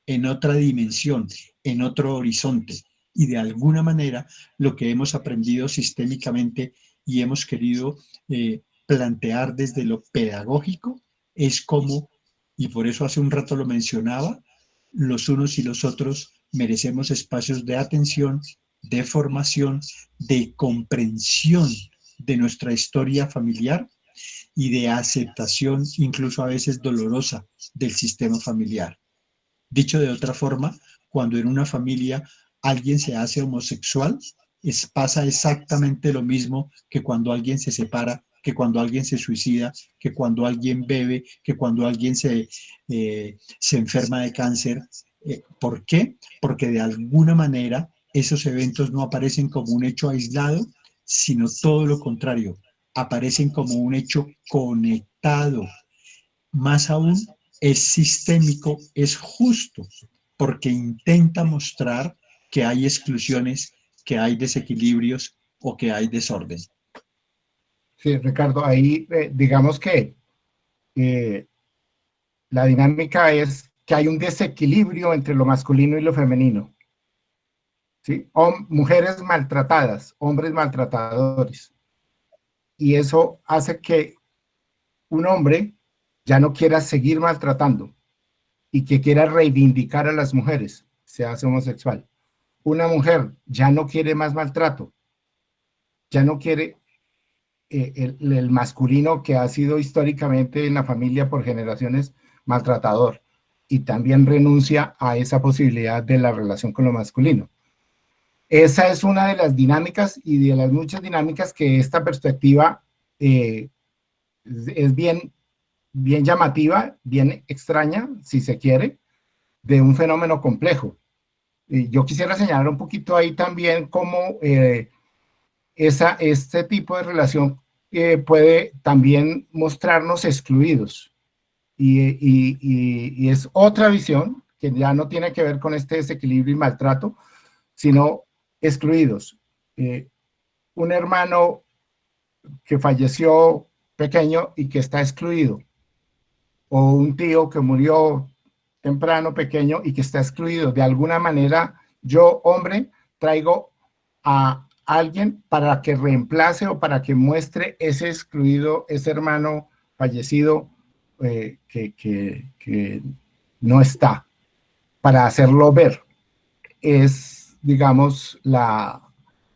en otra dimensión, en otro horizonte. Y de alguna manera lo que hemos aprendido sistémicamente y hemos querido plantear desde lo pedagógico es cómo, y por eso hace un rato lo mencionaba, los unos y los otros merecemos espacios de atención, de formación, de comprensión de nuestra historia familiar y de aceptación, incluso a veces dolorosa, del sistema familiar. Dicho de otra forma, cuando en una familia alguien se hace homosexual, pasa exactamente lo mismo que cuando alguien se separa, que cuando alguien se suicida, que cuando alguien bebe, que cuando alguien se enferma de cáncer. ¿Por qué? Porque de alguna manera esos eventos no aparecen como un hecho aislado, sino todo lo contrario, aparecen como un hecho conectado. Más aún, es sistémico, es justo, porque intenta mostrar que hay exclusiones, que hay desequilibrios o que hay desorden. Sí, Ricardo, ahí digamos que la dinámica es que hay un desequilibrio entre lo masculino y lo femenino. ¿Sí? Mujeres maltratadas, hombres maltratadores. Y eso hace que un hombre ya no quiera seguir maltratando y que quiera reivindicar a las mujeres, se hace homosexual. Una mujer ya no quiere más maltrato, ya no quiere el masculino que ha sido históricamente en la familia por generaciones maltratador, y también renuncia a esa posibilidad de la relación con lo masculino. Esa es una de las dinámicas y de las muchas dinámicas que esta perspectiva es bien llamativa, bien extraña, si se quiere, de un fenómeno complejo. Y yo quisiera señalar un poquito ahí también cómo este tipo de relación puede también mostrarnos excluidos. Y es otra visión que ya no tiene que ver con este desequilibrio y maltrato, sino excluidos. Un hermano que falleció pequeño y que está excluido, o un tío que murió temprano, pequeño, y que está excluido. De alguna manera, yo, hombre, traigo a alguien para que reemplace o para que muestre ese excluido, ese hermano fallecido que no está, para hacerlo ver. Es, digamos, la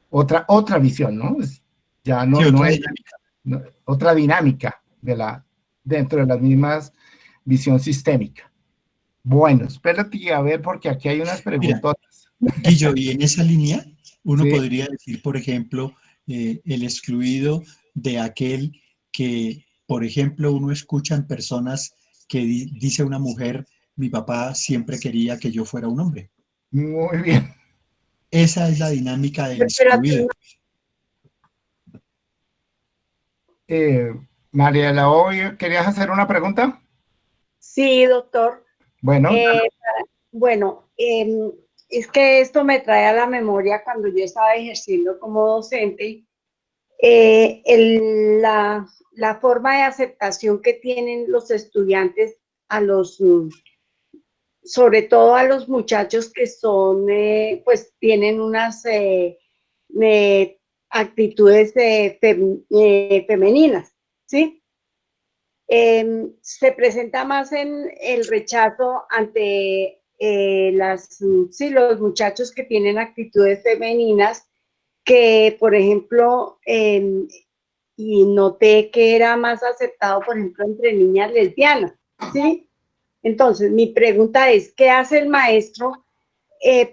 otra visión, ¿no? Ya Sí, no otra es dinámica. otra dinámica dentro de las mismas visión sistémica. Bueno, espérate a ver porque aquí hay unas Mira, preguntotas. Guillo, y en esa línea uno Sí, podría decir, por ejemplo, el excluido de aquel que, por ejemplo, uno escucha en personas que dice una mujer, mi papá siempre quería que yo fuera un hombre. muy bien. Esa es la dinámica del Pero excluido. Eh, Mariela, hoy querías hacer una pregunta. Sí, doctor. Bueno, Eh, bueno, es que esto me trae a la memoria cuando yo estaba ejerciendo como docente, la forma de aceptación que tienen los estudiantes a los, sobre todo a los muchachos que son, pues tienen unas eh, actitudes femeninas, ¿sí? Se presenta más en el rechazo ante sí, los muchachos que tienen actitudes femeninas, que por ejemplo, y noté que era más aceptado, por ejemplo, entre niñas lesbianas, ¿sí? Entonces, mi pregunta es, ¿qué hace el maestro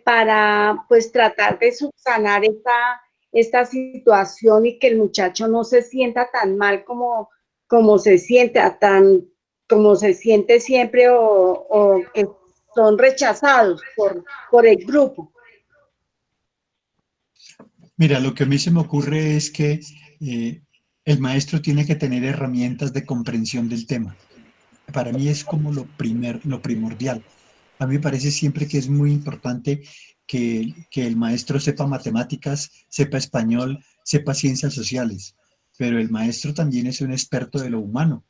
para, pues, tratar de subsanar esta situación y que el muchacho no se sienta tan mal como se siente, como se siente siempre o que son rechazados por el grupo? Mira, lo que a mí se me ocurre es que el maestro tiene que tener herramientas de comprensión del tema. Para mí es como lo primordial. A mí me parece siempre que es muy importante que el maestro sepa matemáticas, sepa español, sepa ciencias sociales, pero el maestro también es un experto de lo humano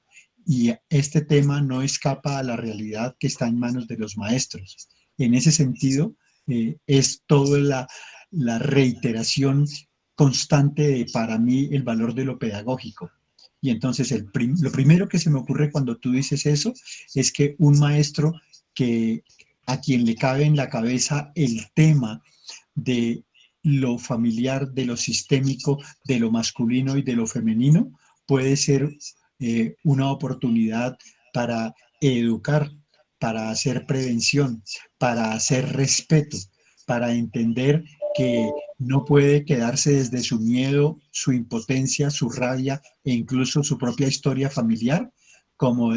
y este tema no escapa a la realidad que está en manos de los maestros. En ese sentido, es toda la reiteración constante de, para mí, el valor de lo pedagógico. Y entonces lo primero que se me ocurre cuando tú dices eso es que un maestro que a quien le cabe en la cabeza el tema de lo familiar, de lo sistémico, de lo masculino y de lo femenino, puede ser una oportunidad para educar, para hacer prevención, para hacer respeto, para entender que no puede quedarse desde su miedo, su impotencia, su rabia e incluso su propia historia familiar, como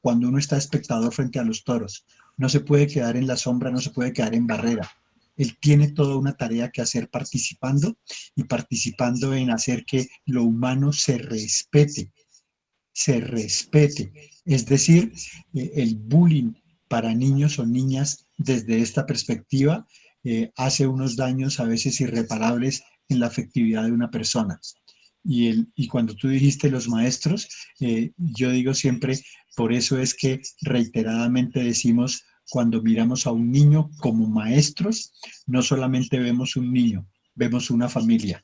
cuando uno está espectador frente a los toros. No se puede quedar en la sombra, no se puede quedar en barrera. Él tiene toda una tarea que hacer participando y participando en hacer que lo humano se respete, se respete. Es decir, el bullying para niños o niñas desde esta perspectiva hace unos daños a veces irreparables en la afectividad de una persona. Y cuando tú dijiste los maestros, yo digo siempre, por eso es que reiteradamente decimos, cuando miramos a un niño como maestros, no solamente vemos un niño, vemos una familia.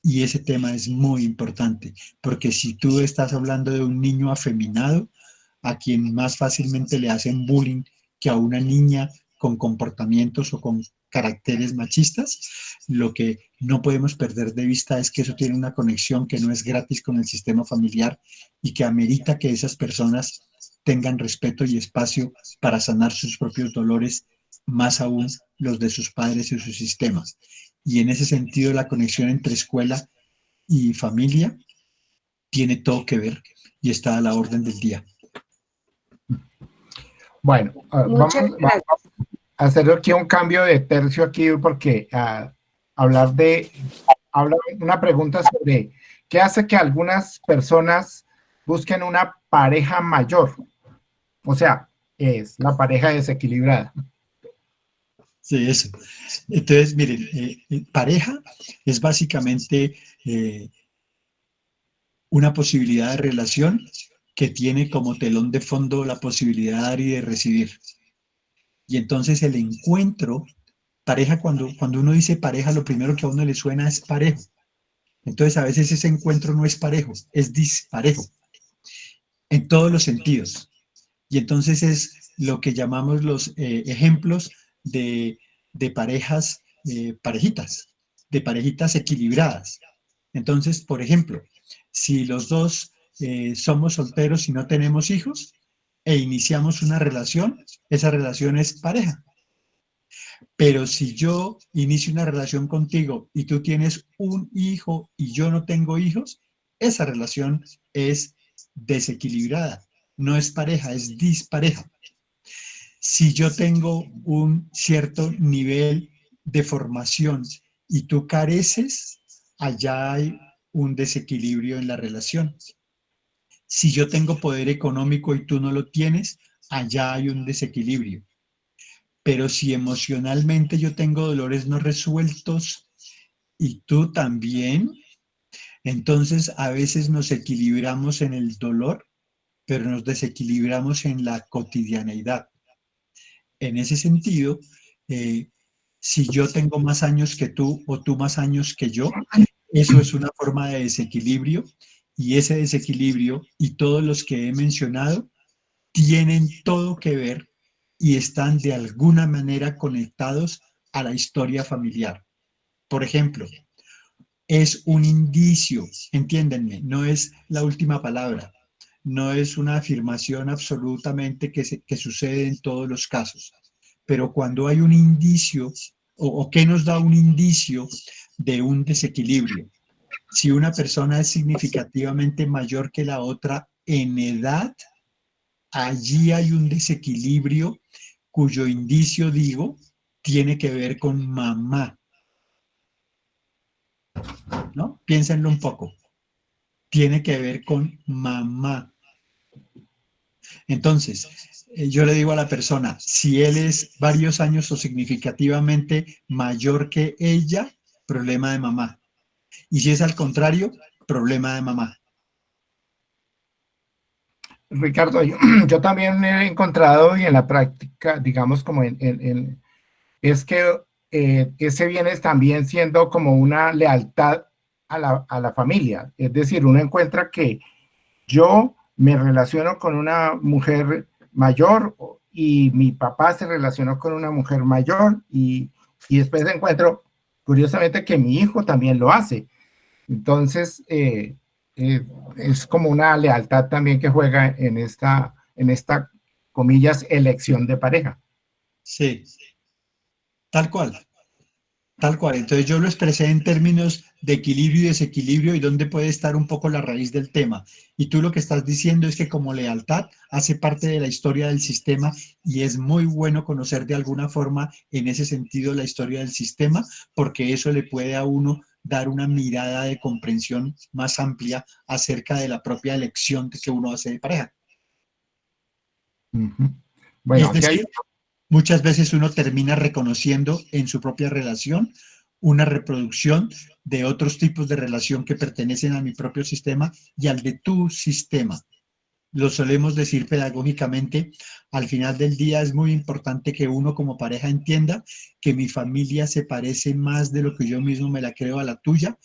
Y ese tema es muy importante, porque si tú estás hablando de un niño afeminado, a quien más fácilmente le hacen bullying que a una niña con comportamientos o con caracteres machistas, lo que no podemos perder de vista es que eso tiene una conexión que no es gratis con el sistema familiar y que amerita que esas personas tengan respeto y espacio para sanar sus propios dolores, más aún los de sus padres y sus sistemas. Y en ese sentido, la conexión entre escuela y familia tiene todo que ver y está a la orden del día. bueno, Muchas vamos gracias. a hacer aquí un cambio de tercio aquí porque hablar una pregunta sobre qué hace que algunas personas busquen una pareja mayor. O sea, es la pareja desequilibrada. Sí, eso. Entonces, miren, pareja es básicamente una posibilidad de relación que tiene como telón de fondo la posibilidad de dar y de recibir. Y entonces el encuentro, pareja, cuando uno dice pareja, lo primero que a uno le suena es parejo. Entonces a veces ese encuentro no es parejo, es disparejo, en todos los sentidos. Y entonces es lo que llamamos los ejemplos de parejas, parejitas, de parejitas equilibradas. Entonces, por ejemplo, si los dos somos solteros y no tenemos hijos e iniciamos una relación, esa relación es pareja. Pero si yo inicio una relación contigo y tú tienes un hijo y yo no tengo hijos, esa relación es desequilibrada. No es pareja, es dispareja. Si yo tengo un cierto nivel de formación y tú careces, allá hay un desequilibrio en la relación. Si yo tengo poder económico y tú no lo tienes, allá hay un desequilibrio. Pero si emocionalmente yo tengo dolores no resueltos y tú también, entonces a veces nos equilibramos en el dolor, pero nos desequilibramos en la cotidianeidad. En ese sentido, eh, si yo tengo más años que tú o tú más años que yo, eso es una forma de desequilibrio y ese desequilibrio y todos los que he mencionado tienen todo que ver y están de alguna manera conectados a la historia familiar. Por ejemplo, es un indicio, entiéndanme, no es la última palabra, no es una afirmación absolutamente que sucede en todos los casos, pero cuando hay un indicio, o qué nos da un indicio de un desequilibrio, si una persona es significativamente mayor que la otra en edad, allí hay un desequilibrio cuyo indicio, digo, tiene que ver con mamá, ¿no? Piénsenlo un poco. Tiene que ver con mamá. Entonces, yo le digo a la persona, si él es varios años o significativamente mayor que ella, problema de mamá. Y si es al contrario, problema de mamá. Ricardo, yo también he encontrado y en la práctica, digamos, como es que ese viene también siendo como una lealtad a la familia. Es decir, uno encuentra que yo me relaciono con una mujer mayor y mi papá se relacionó con una mujer mayor y después encuentro, curiosamente, que mi hijo también lo hace. Entonces, es como una lealtad también que juega en esta, comillas, elección de pareja. Sí, tal cual. Tal cual. Entonces yo lo expresé en términos de equilibrio y desequilibrio y dónde puede estar un poco la raíz del tema. Y tú lo que estás diciendo es que como lealtad hace parte de la historia del sistema y es muy bueno conocer de alguna forma en ese sentido la historia del sistema porque eso le puede a uno dar una mirada de comprensión más amplia acerca de la propia elección que uno hace de pareja. Bueno, Es aquí hay... decir, muchas veces uno termina reconociendo en su propia relación una reproducción de otros tipos de relación que pertenecen a mi propio sistema y al de tu sistema. Lo solemos decir pedagógicamente, al final del día es muy importante que uno como pareja entienda que mi familia se parece más de lo que yo mismo me la creo a la tuya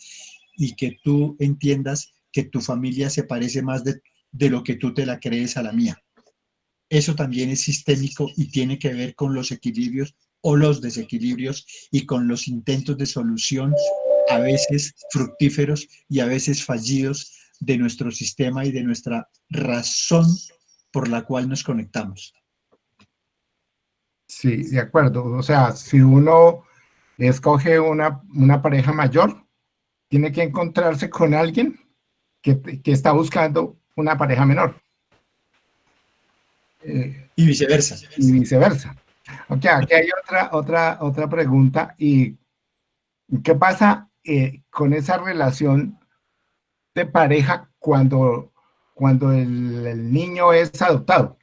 y que tú entiendas que tu familia se parece más de lo que tú te la crees a la mía. Eso también es sistémico y tiene que ver con los equilibrios o los desequilibrios y con los intentos de solución, a veces fructíferos y a veces fallidos, de nuestro sistema y de nuestra razón por la cual nos conectamos. Sí, de acuerdo. O sea, si uno escoge una pareja mayor, tiene que encontrarse con alguien que está buscando una pareja menor. Y viceversa. Y viceversa. Ok, aquí hay otra pregunta. ¿Y qué pasa con esa relación de pareja cuando el niño es adoptado?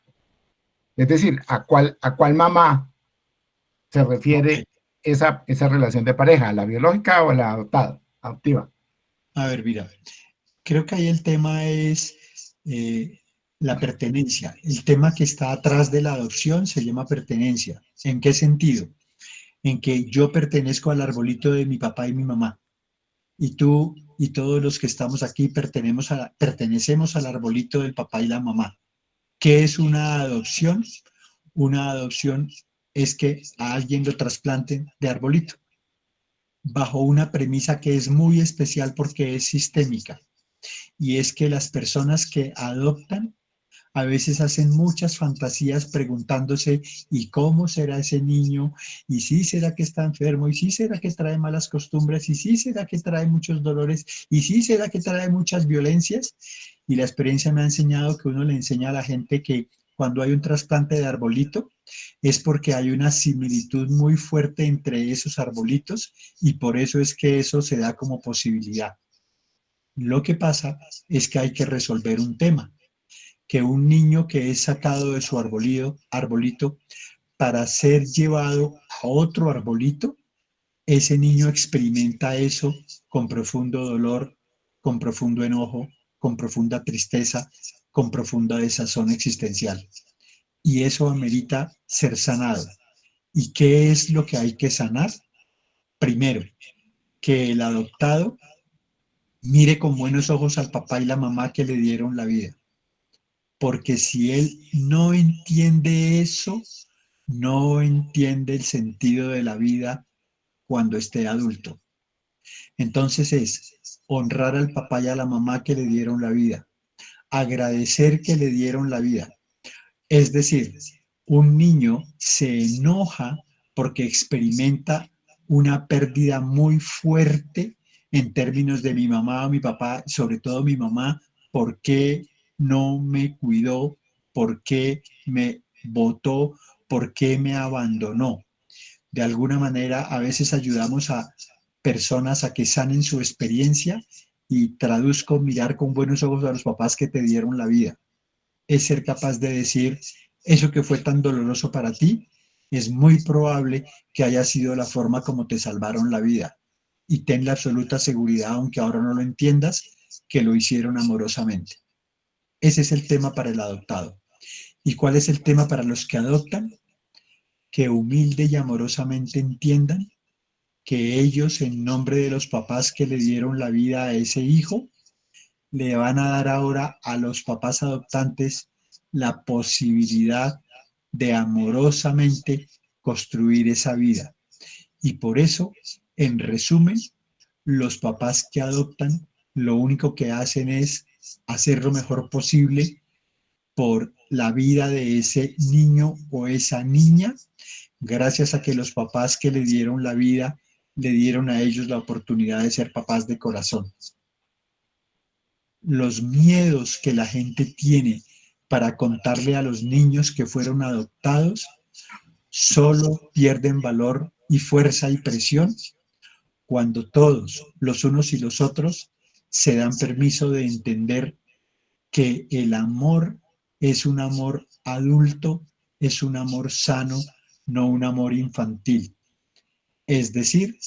Es decir, ¿a cuál mamá se refiere Okay. esa relación de pareja? ¿A la biológica o a la adoptiva? A ver, mira, creo que ahí el tema es La pertenencia. El tema que está atrás de la adopción se llama pertenencia. ¿En qué sentido? En que yo pertenezco al arbolito de mi papá y mi mamá. Y tú y todos los que estamos aquí pertenecemos al arbolito del papá y la mamá. ¿Qué es una adopción? Una adopción es que a alguien lo trasplanten de arbolito, bajo una premisa que es muy especial porque es sistémica, y es que las personas que adoptan a veces hacen muchas fantasías preguntándose ¿y cómo será ese niño? ¿Y sí será que está enfermo? ¿Y sí será que trae malas costumbres? ¿Y sí será que trae muchos dolores? ¿Y sí será que trae muchas violencias? Y la experiencia me ha enseñado que uno le enseña a la gente que cuando hay un trasplante de arbolito es porque hay una similitud muy fuerte entre esos arbolitos y por eso es que eso se da como posibilidad. Lo que pasa es que hay que resolver un tema, que un niño que es sacado de su arbolito para ser llevado a otro arbolito, ese niño experimenta eso con profundo dolor, con profundo enojo, con profunda tristeza, con profunda desazón existencial. Y eso amerita ser sanado. ¿Y qué es lo que hay que sanar? Primero, que el adoptado mire con buenos ojos al papá y la mamá que le dieron la vida. Porque si él no entiende eso, no entiende el sentido de la vida cuando esté adulto. Entonces es honrar al papá y a la mamá que le dieron la vida, agradecer que le dieron la vida. Es decir, un niño se enoja porque experimenta una pérdida muy fuerte en términos de mi mamá o mi papá, sobre todo mi mamá, ¿por qué no me cuidó? ¿Por qué me botó? ¿Por qué me abandonó? De alguna manera, a veces ayudamos a personas a que sanen su experiencia y traduzco mirar con buenos ojos a los papás que te dieron la vida. Es ser capaz de decir, eso que fue tan doloroso para ti, es muy probable que haya sido la forma como te salvaron la vida. Y ten la absoluta seguridad, aunque ahora no lo entiendas, que lo hicieron amorosamente. Ese es el tema para el adoptado. ¿Y cuál es el tema para los que adoptan? Que humilde y amorosamente entiendan que ellos, en nombre de los papás que le dieron la vida a ese hijo, le van a dar ahora a los papás adoptantes la posibilidad de amorosamente construir esa vida. Y por eso, en resumen, los papás que adoptan lo único que hacen es hacer lo mejor posible por la vida de ese niño o esa niña, gracias a que los papás que le dieron la vida le dieron a ellos la oportunidad de ser papás de corazón. Los miedos que la gente tiene para contarle a los niños que fueron adoptados solo pierden valor y fuerza y presión cuando todos, los unos y los otros, se dan permiso de entender que el amor es un amor adulto, es un amor sano, no un amor infantil. Es decir,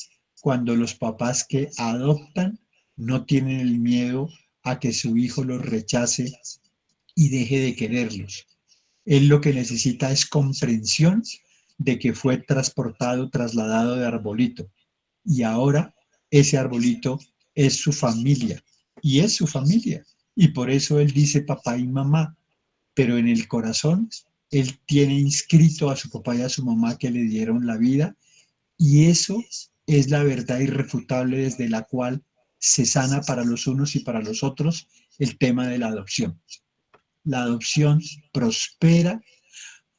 cuando los papás que adoptan no tienen el miedo a que su hijo los rechace y deje de quererlos. Él lo que necesita es comprensión de que fue trasladado de arbolito. Y ahora ese arbolito es su familia. Y es su familia. Y por eso él dice papá y mamá. Pero en el corazón, él tiene inscrito a su papá y a su mamá que le dieron la vida. Y eso es la verdad irrefutable desde la cual se sana para los unos y para los otros el tema de la adopción. La adopción prospera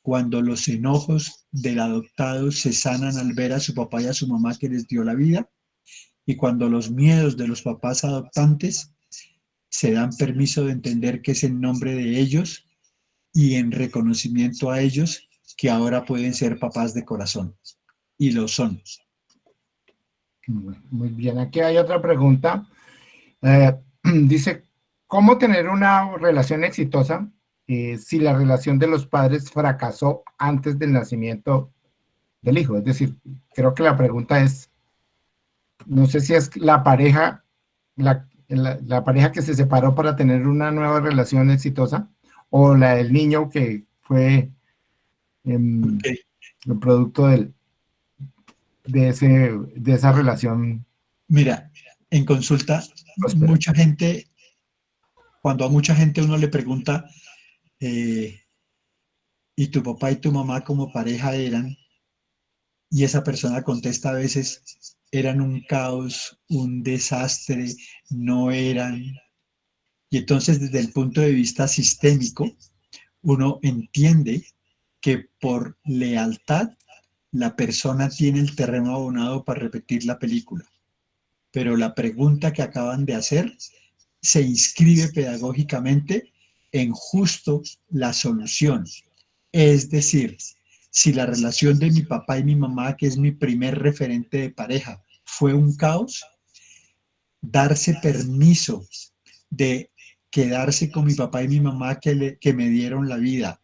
cuando los enojos del adoptado se sanan al ver a su papá y a su mamá que les dio la vida, y cuando los miedos de los papás adoptantes se dan permiso de entender que es en nombre de ellos y en reconocimiento a ellos que ahora pueden ser papás de corazón. Y lo son. Muy bien, aquí hay otra pregunta. Dice, ¿cómo tener una relación exitosa si la relación de los padres fracasó antes del nacimiento del hijo? Es decir, creo que la pregunta es, no sé si es la pareja, la pareja que se separó para tener una nueva relación exitosa, o la del niño que fue Ok. el producto de esa relación Mira, en consulta, próspera. mucha gente, cuando a mucha gente uno le pregunta, eh, ¿y tu papá y tu mamá como pareja eran? Y esa persona contesta a veces, eran un caos, un desastre, no eran. Y entonces desde el punto de vista sistémico, uno entiende que por lealtad la persona tiene el terreno abonado para repetir la película. Pero la pregunta que acaban de hacer se inscribe pedagógicamente en justo la solución. Es decir, si la relación de mi papá y mi mamá, que es mi primer referente de pareja, fue un caos, darse permiso de quedarse con mi papá y mi mamá que me dieron la vida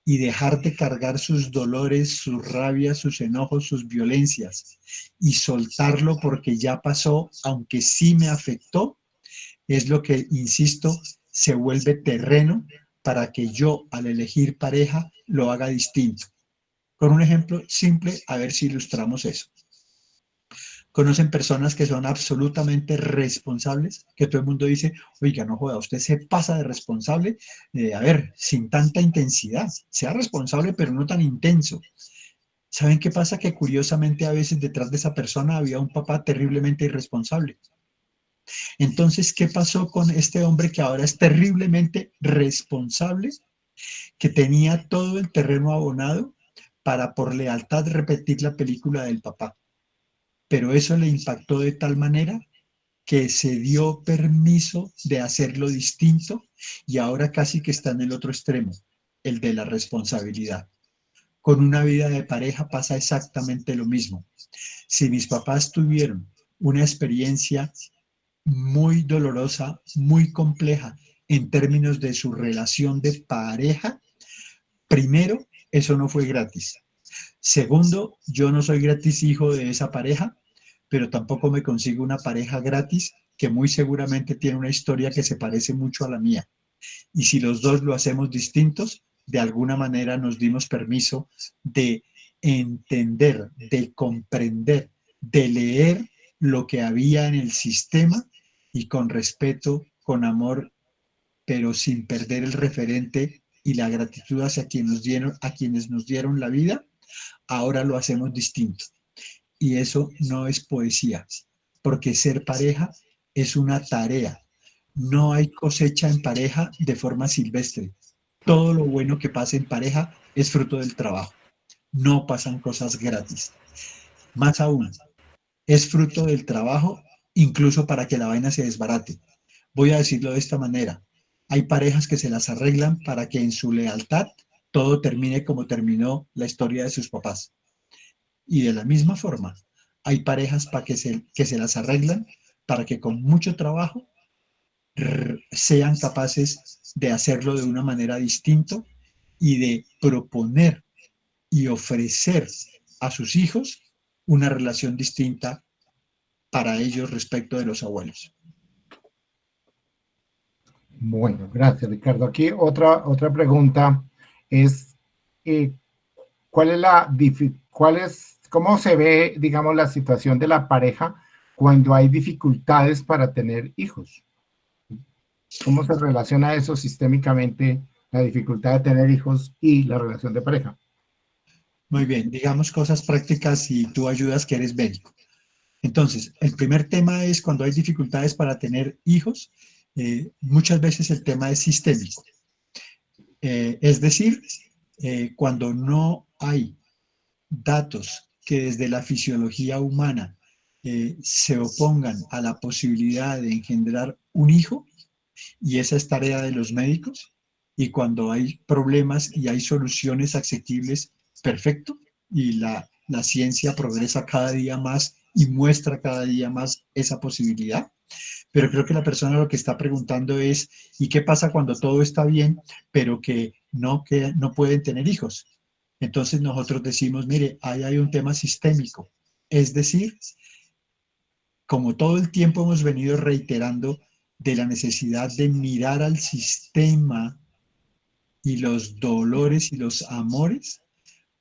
y dejar de cargar sus dolores, sus rabias, sus enojos, sus violencias y soltarlo porque ya pasó, aunque sí me afectó, es lo que, insisto, se vuelve terreno para que yo al elegir pareja lo haga distinto. Con un ejemplo simple, a ver si ilustramos eso. Conocen personas que son absolutamente responsables, que todo el mundo dice, oiga, no joda, usted se pasa de responsable, a ver, sin tanta intensidad, sea responsable, pero no tan intenso. ¿Saben qué pasa? Que curiosamente a veces detrás de esa persona había un papá terriblemente irresponsable. Entonces, ¿qué pasó con este hombre que ahora es terriblemente responsable, que tenía todo el terreno abonado para por lealtad repetir la película del papá? Pero eso le impactó de tal manera que se dio permiso de hacerlo distinto y ahora casi que está en el otro extremo, el de la responsabilidad. Con una vida de pareja pasa exactamente lo mismo. Si mis papás tuvieron una experiencia muy dolorosa, muy compleja en términos de su relación de pareja, primero, eso no fue gratis. Segundo, yo no soy gratis hijo de esa pareja, pero tampoco me consigo una pareja gratis que muy seguramente tiene una historia que se parece mucho a la mía. Y si los dos lo hacemos distintos, de alguna manera nos dimos permiso de entender, de comprender, de leer lo que había en el sistema y con respeto, con amor, pero sin perder el referente y la gratitud hacia quienes nos dieron la vida, ahora lo hacemos distinto. Y eso no es poesía, porque ser pareja es una tarea. No hay cosecha en pareja de forma silvestre. Todo lo bueno que pasa en pareja es fruto del trabajo. No pasan cosas gratis. Más aún, es fruto del trabajo incluso para que la vaina se desbarate. Voy a decirlo de esta manera. Hay parejas que se las arreglan para que en su lealtad todo termine como terminó la historia de sus papás. Y de la misma forma, hay parejas que se las arreglan para que con mucho trabajo sean capaces de hacerlo de una manera distinta y de proponer y ofrecer a sus hijos una relación distinta para ellos respecto de los abuelos. Bueno, gracias, Ricardo. Aquí otra pregunta es, eh, ¿cómo se ve, digamos, la situación de la pareja cuando hay dificultades para tener hijos? ¿Cómo se relaciona eso sistémicamente, la dificultad de tener hijos y la relación de pareja? Muy bien, digamos cosas prácticas y tú ayudas que eres médico. Entonces, el primer tema es cuando hay dificultades para tener hijos, muchas veces el tema es sistémico. Es decir, cuando no hay datos que desde la fisiología humana se opongan a la posibilidad de engendrar un hijo, y esa es tarea de los médicos, y cuando hay problemas y hay soluciones asequibles, perfecto, y la ciencia progresa cada día más y muestra cada día más esa posibilidad. Pero creo que la persona lo que está preguntando es, ¿y qué pasa cuando todo está bien, pero que no pueden tener hijos? Entonces nosotros decimos, mire, ahí hay un tema sistémico. Es decir, como todo el tiempo hemos venido reiterando de la necesidad de mirar al sistema y los dolores y los amores,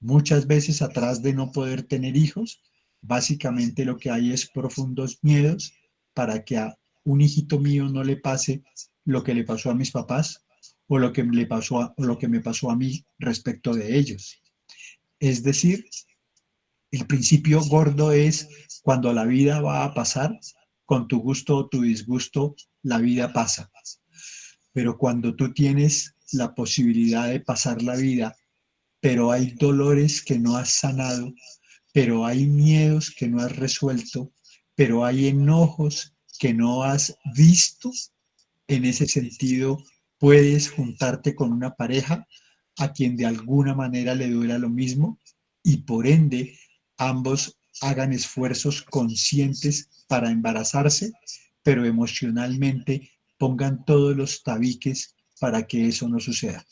muchas veces atrás de no poder tener hijos, básicamente lo que hay es profundos miedos para que a un hijito mío no le pase lo que le pasó a mis papás o lo que o lo que me pasó a mí respecto de ellos. Es decir, el principio gordo es cuando la vida va a pasar, con tu gusto o tu disgusto, la vida pasa. Pero cuando tú tienes la posibilidad de pasar la vida, pero hay dolores que no has sanado, pero hay miedos que no has resuelto, pero hay enojos que no has visto, en ese sentido puedes juntarte con una pareja a quien de alguna manera le duela lo mismo y por ende ambos hagan esfuerzos conscientes para embarazarse, pero emocionalmente pongan todos los tabiques para que eso no suceda.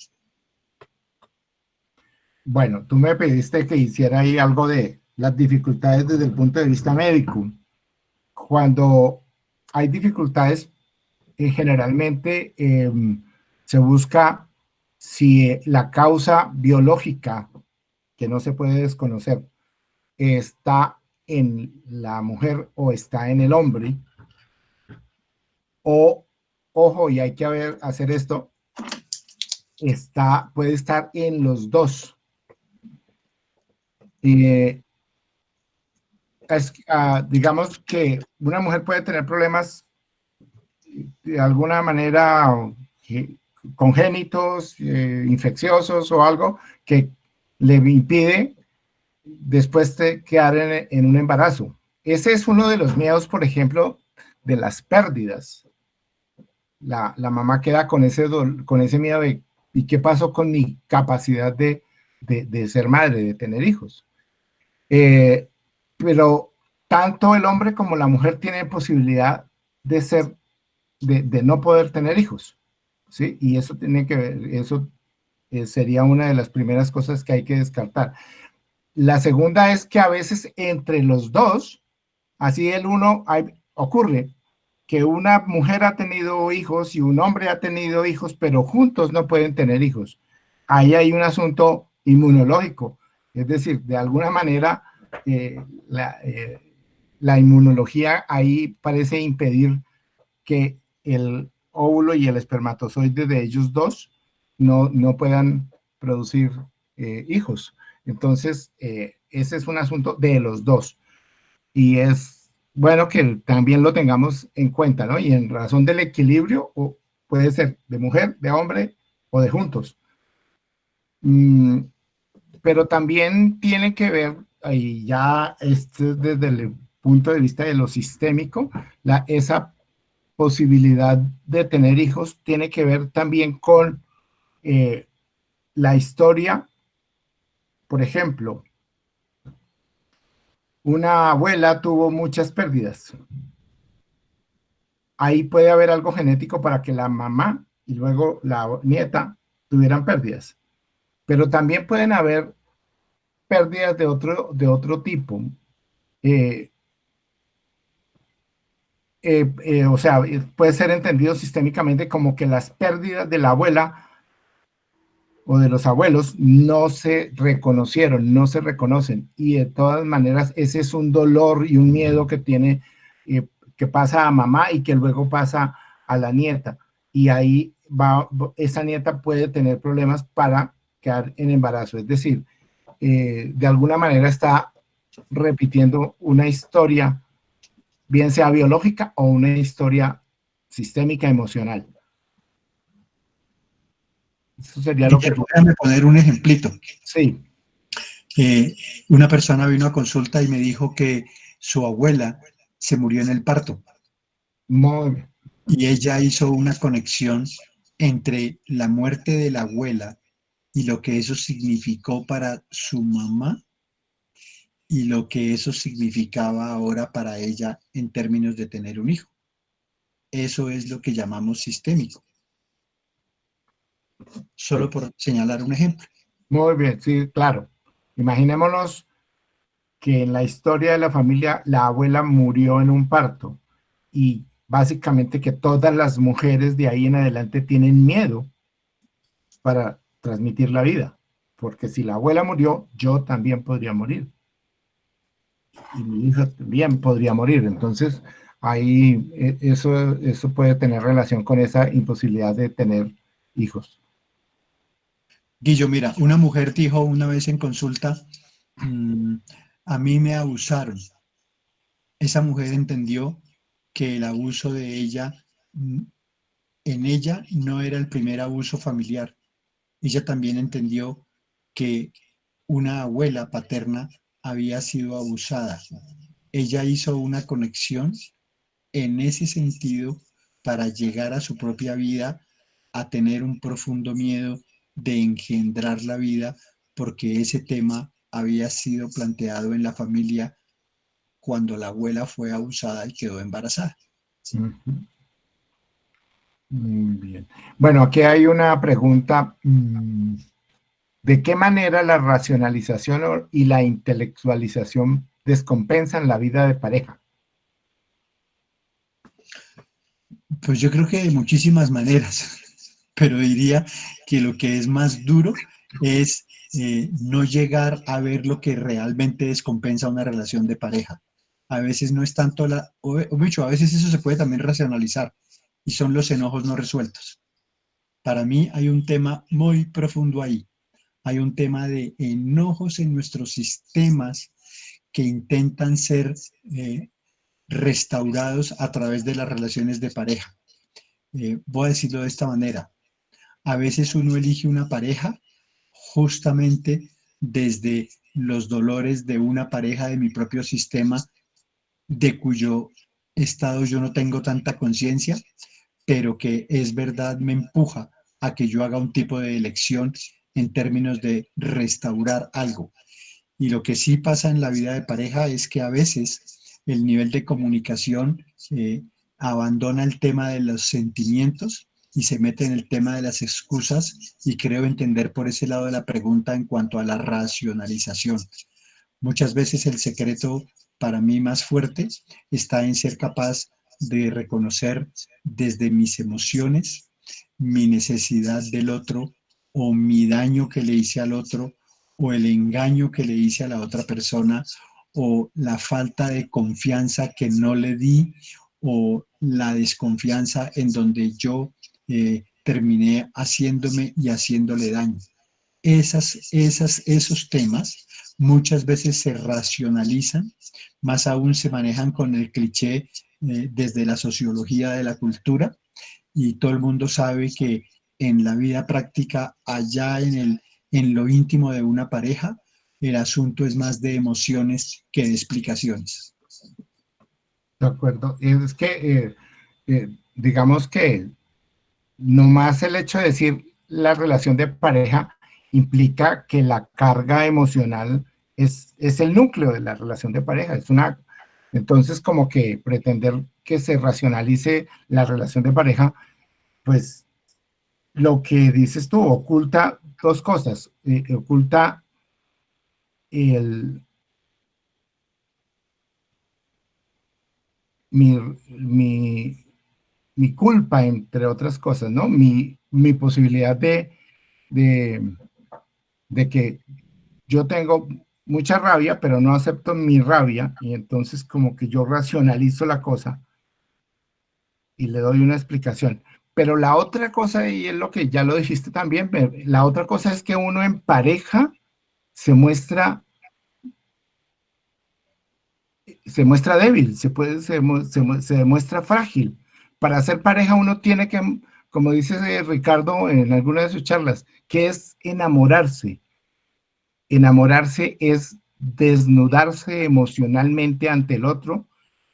Bueno, tú me pediste que hiciera ahí algo de las dificultades desde el punto de vista médico. Cuando hay dificultades, generalmente se busca si la causa biológica, que no se puede desconocer, está en la mujer o está en el hombre, o, ojo, y hay que hacer esto, puede estar en los dos. Digamos que una mujer puede tener problemas de alguna manera congénitos, infecciosos o algo que le impide después de quedar en un embarazo. Ese es uno de los miedos, por ejemplo, de las pérdidas. La mamá queda con ese miedo de ¿y qué pasó con mi capacidad de ser madre, de tener hijos? Pero tanto el hombre como la mujer tienen posibilidad de no poder tener hijos, ¿sí? Y eso tiene que ver, eso sería una de las primeras cosas que hay que descartar. La segunda es que a veces entre los dos, así ocurre que una mujer ha tenido hijos y un hombre ha tenido hijos, pero juntos no pueden tener hijos. Ahí hay un asunto inmunológico, es decir, de alguna manera la inmunología ahí parece impedir que el óvulo y el espermatozoide de ellos dos no puedan producir hijos. Entonces, ese es un asunto de los dos. Y es bueno que también lo tengamos en cuenta, ¿no? Y en razón del equilibrio, puede ser de mujer, de hombre o de juntos. Pero también tiene que ver, y ya desde el punto de vista de lo sistémico, esa posibilidad de tener hijos tiene que ver también con la historia. Por ejemplo, una abuela tuvo muchas pérdidas. Ahí puede haber algo genético para que la mamá y luego la nieta tuvieran pérdidas. Pero también pueden haber pérdidas de otro tipo. O sea, puede ser entendido sistémicamente como que las pérdidas de la abuela o de los abuelos no se reconocieron, no se reconocen. Y de todas maneras, ese es un dolor y un miedo que tiene, que pasa a mamá y que luego pasa a la nieta. Y ahí esa nieta puede tener problemas para quedar en embarazo. Es decir, de alguna manera está repitiendo una historia, bien sea biológica o una historia sistémica emocional. Eso sería lo que... Déjame poner un ejemplito. Sí. Una persona vino a consulta y me dijo que su abuela se murió en el parto. Muy bien. Y ella hizo una conexión entre la muerte de la abuela y lo que eso significó para su mamá y lo que eso significaba ahora para ella en términos de tener un hijo. Eso es lo que llamamos sistémico. Solo por señalar un ejemplo. Muy bien, sí, claro. Imaginémonos que en la historia de la familia la abuela murió en un parto y básicamente que todas las mujeres de ahí en adelante tienen miedo para transmitir la vida, porque si la abuela murió, yo también podría morir y mi hija también podría morir. Entonces, ahí eso puede tener relación con esa imposibilidad de tener hijos. Guillo, mira, una mujer dijo una vez en consulta, a mí me abusaron. Esa mujer entendió que el abuso de ella, en ella no era el primer abuso familiar. Ella también entendió que una abuela paterna había sido abusada. Ella hizo una conexión en ese sentido para llegar a su propia vida a tener un profundo miedo de engendrar la vida porque ese tema había sido planteado en la familia cuando la abuela fue abusada y quedó embarazada. Muy bien. Bueno, aquí hay una pregunta. ¿De qué manera la racionalización y la intelectualización descompensan la vida de pareja? Pues yo creo que de muchísimas maneras, pero diría que lo que es más duro es no llegar a ver lo que realmente descompensa una relación de pareja. A veces no es tanto o mucho, a veces eso se puede también racionalizar y son los enojos no resueltos. Para mí hay un tema muy profundo ahí. Hay un tema de enojos en nuestros sistemas que intentan ser restaurados a través de las relaciones de pareja. Voy a decirlo de esta manera. A veces uno elige una pareja justamente desde los dolores de una pareja de mi propio sistema, de cuyo estado yo no tengo tanta conciencia, pero que es verdad me empuja a que yo haga un tipo de elección en términos de restaurar algo. Y lo que sí pasa en la vida de pareja es que a veces el nivel de comunicación abandona el tema de los sentimientos y se mete en el tema de las excusas, y creo entender por ese lado de la pregunta en cuanto a la racionalización. Muchas veces el secreto para mí más fuerte está en ser capaz de reconocer desde mis emociones mi necesidad del otro o mi daño que le hice al otro o el engaño que le hice a la otra persona o la falta de confianza que no le di o la desconfianza en donde yo terminé haciéndome y haciéndole daño. Esos temas muchas veces se racionalizan, más aún se manejan con el cliché desde la sociología de la cultura, y todo el mundo sabe que en la vida práctica, allá en lo íntimo de una pareja, el asunto es más de emociones que de explicaciones. De acuerdo. Es que, digamos que nomás el hecho de decir la relación de pareja implica que la carga emocional es el núcleo de la relación de pareja. Entonces, como que pretender que se racionalice la relación de pareja, pues lo que dices tú oculta dos cosas. Oculta mi culpa, entre otras cosas, ¿no? Mi posibilidad de que yo tengo mucha rabia, pero no acepto mi rabia, y entonces como que yo racionalizo la cosa y le doy una explicación. Pero la otra cosa, y es lo que ya lo dijiste también, la otra cosa es que uno en pareja se muestra débil, se demuestra frágil. Para ser pareja uno tiene que, como dice Ricardo en alguna de sus charlas, que es enamorarse. Enamorarse es desnudarse emocionalmente ante el otro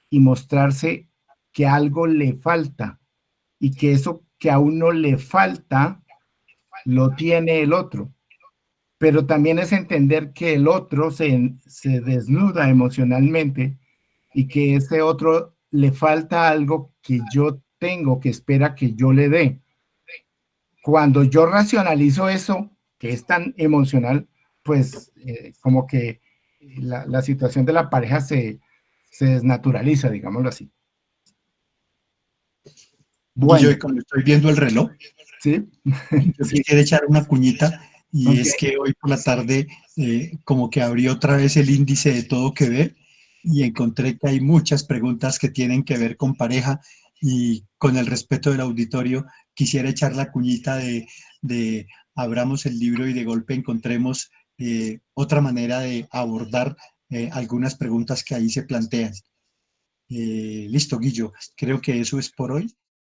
y mostrarse que algo le falta y que eso que a uno le falta lo tiene el otro. Pero también es entender que el otro se desnuda emocionalmente y que ese otro le falta algo que yo tengo, que espera que yo le dé. Cuando yo racionalizo eso, que es tan emocional, pues como que la situación de la pareja se desnaturaliza, digámoslo así. Bueno. Y yo cuando estoy viendo el reloj, ¿Sí? Yo quisiera echar una cuñita y Ok. es que hoy por la tarde como que abrí otra vez el índice de Todo Que Ver y encontré que hay muchas preguntas que tienen que ver con pareja y con el respeto del auditorio quisiera echar la cuñita de abramos el libro y de golpe encontremos otra manera de abordar algunas preguntas que ahí se plantean. Listo, Guillo, creo que eso es por hoy.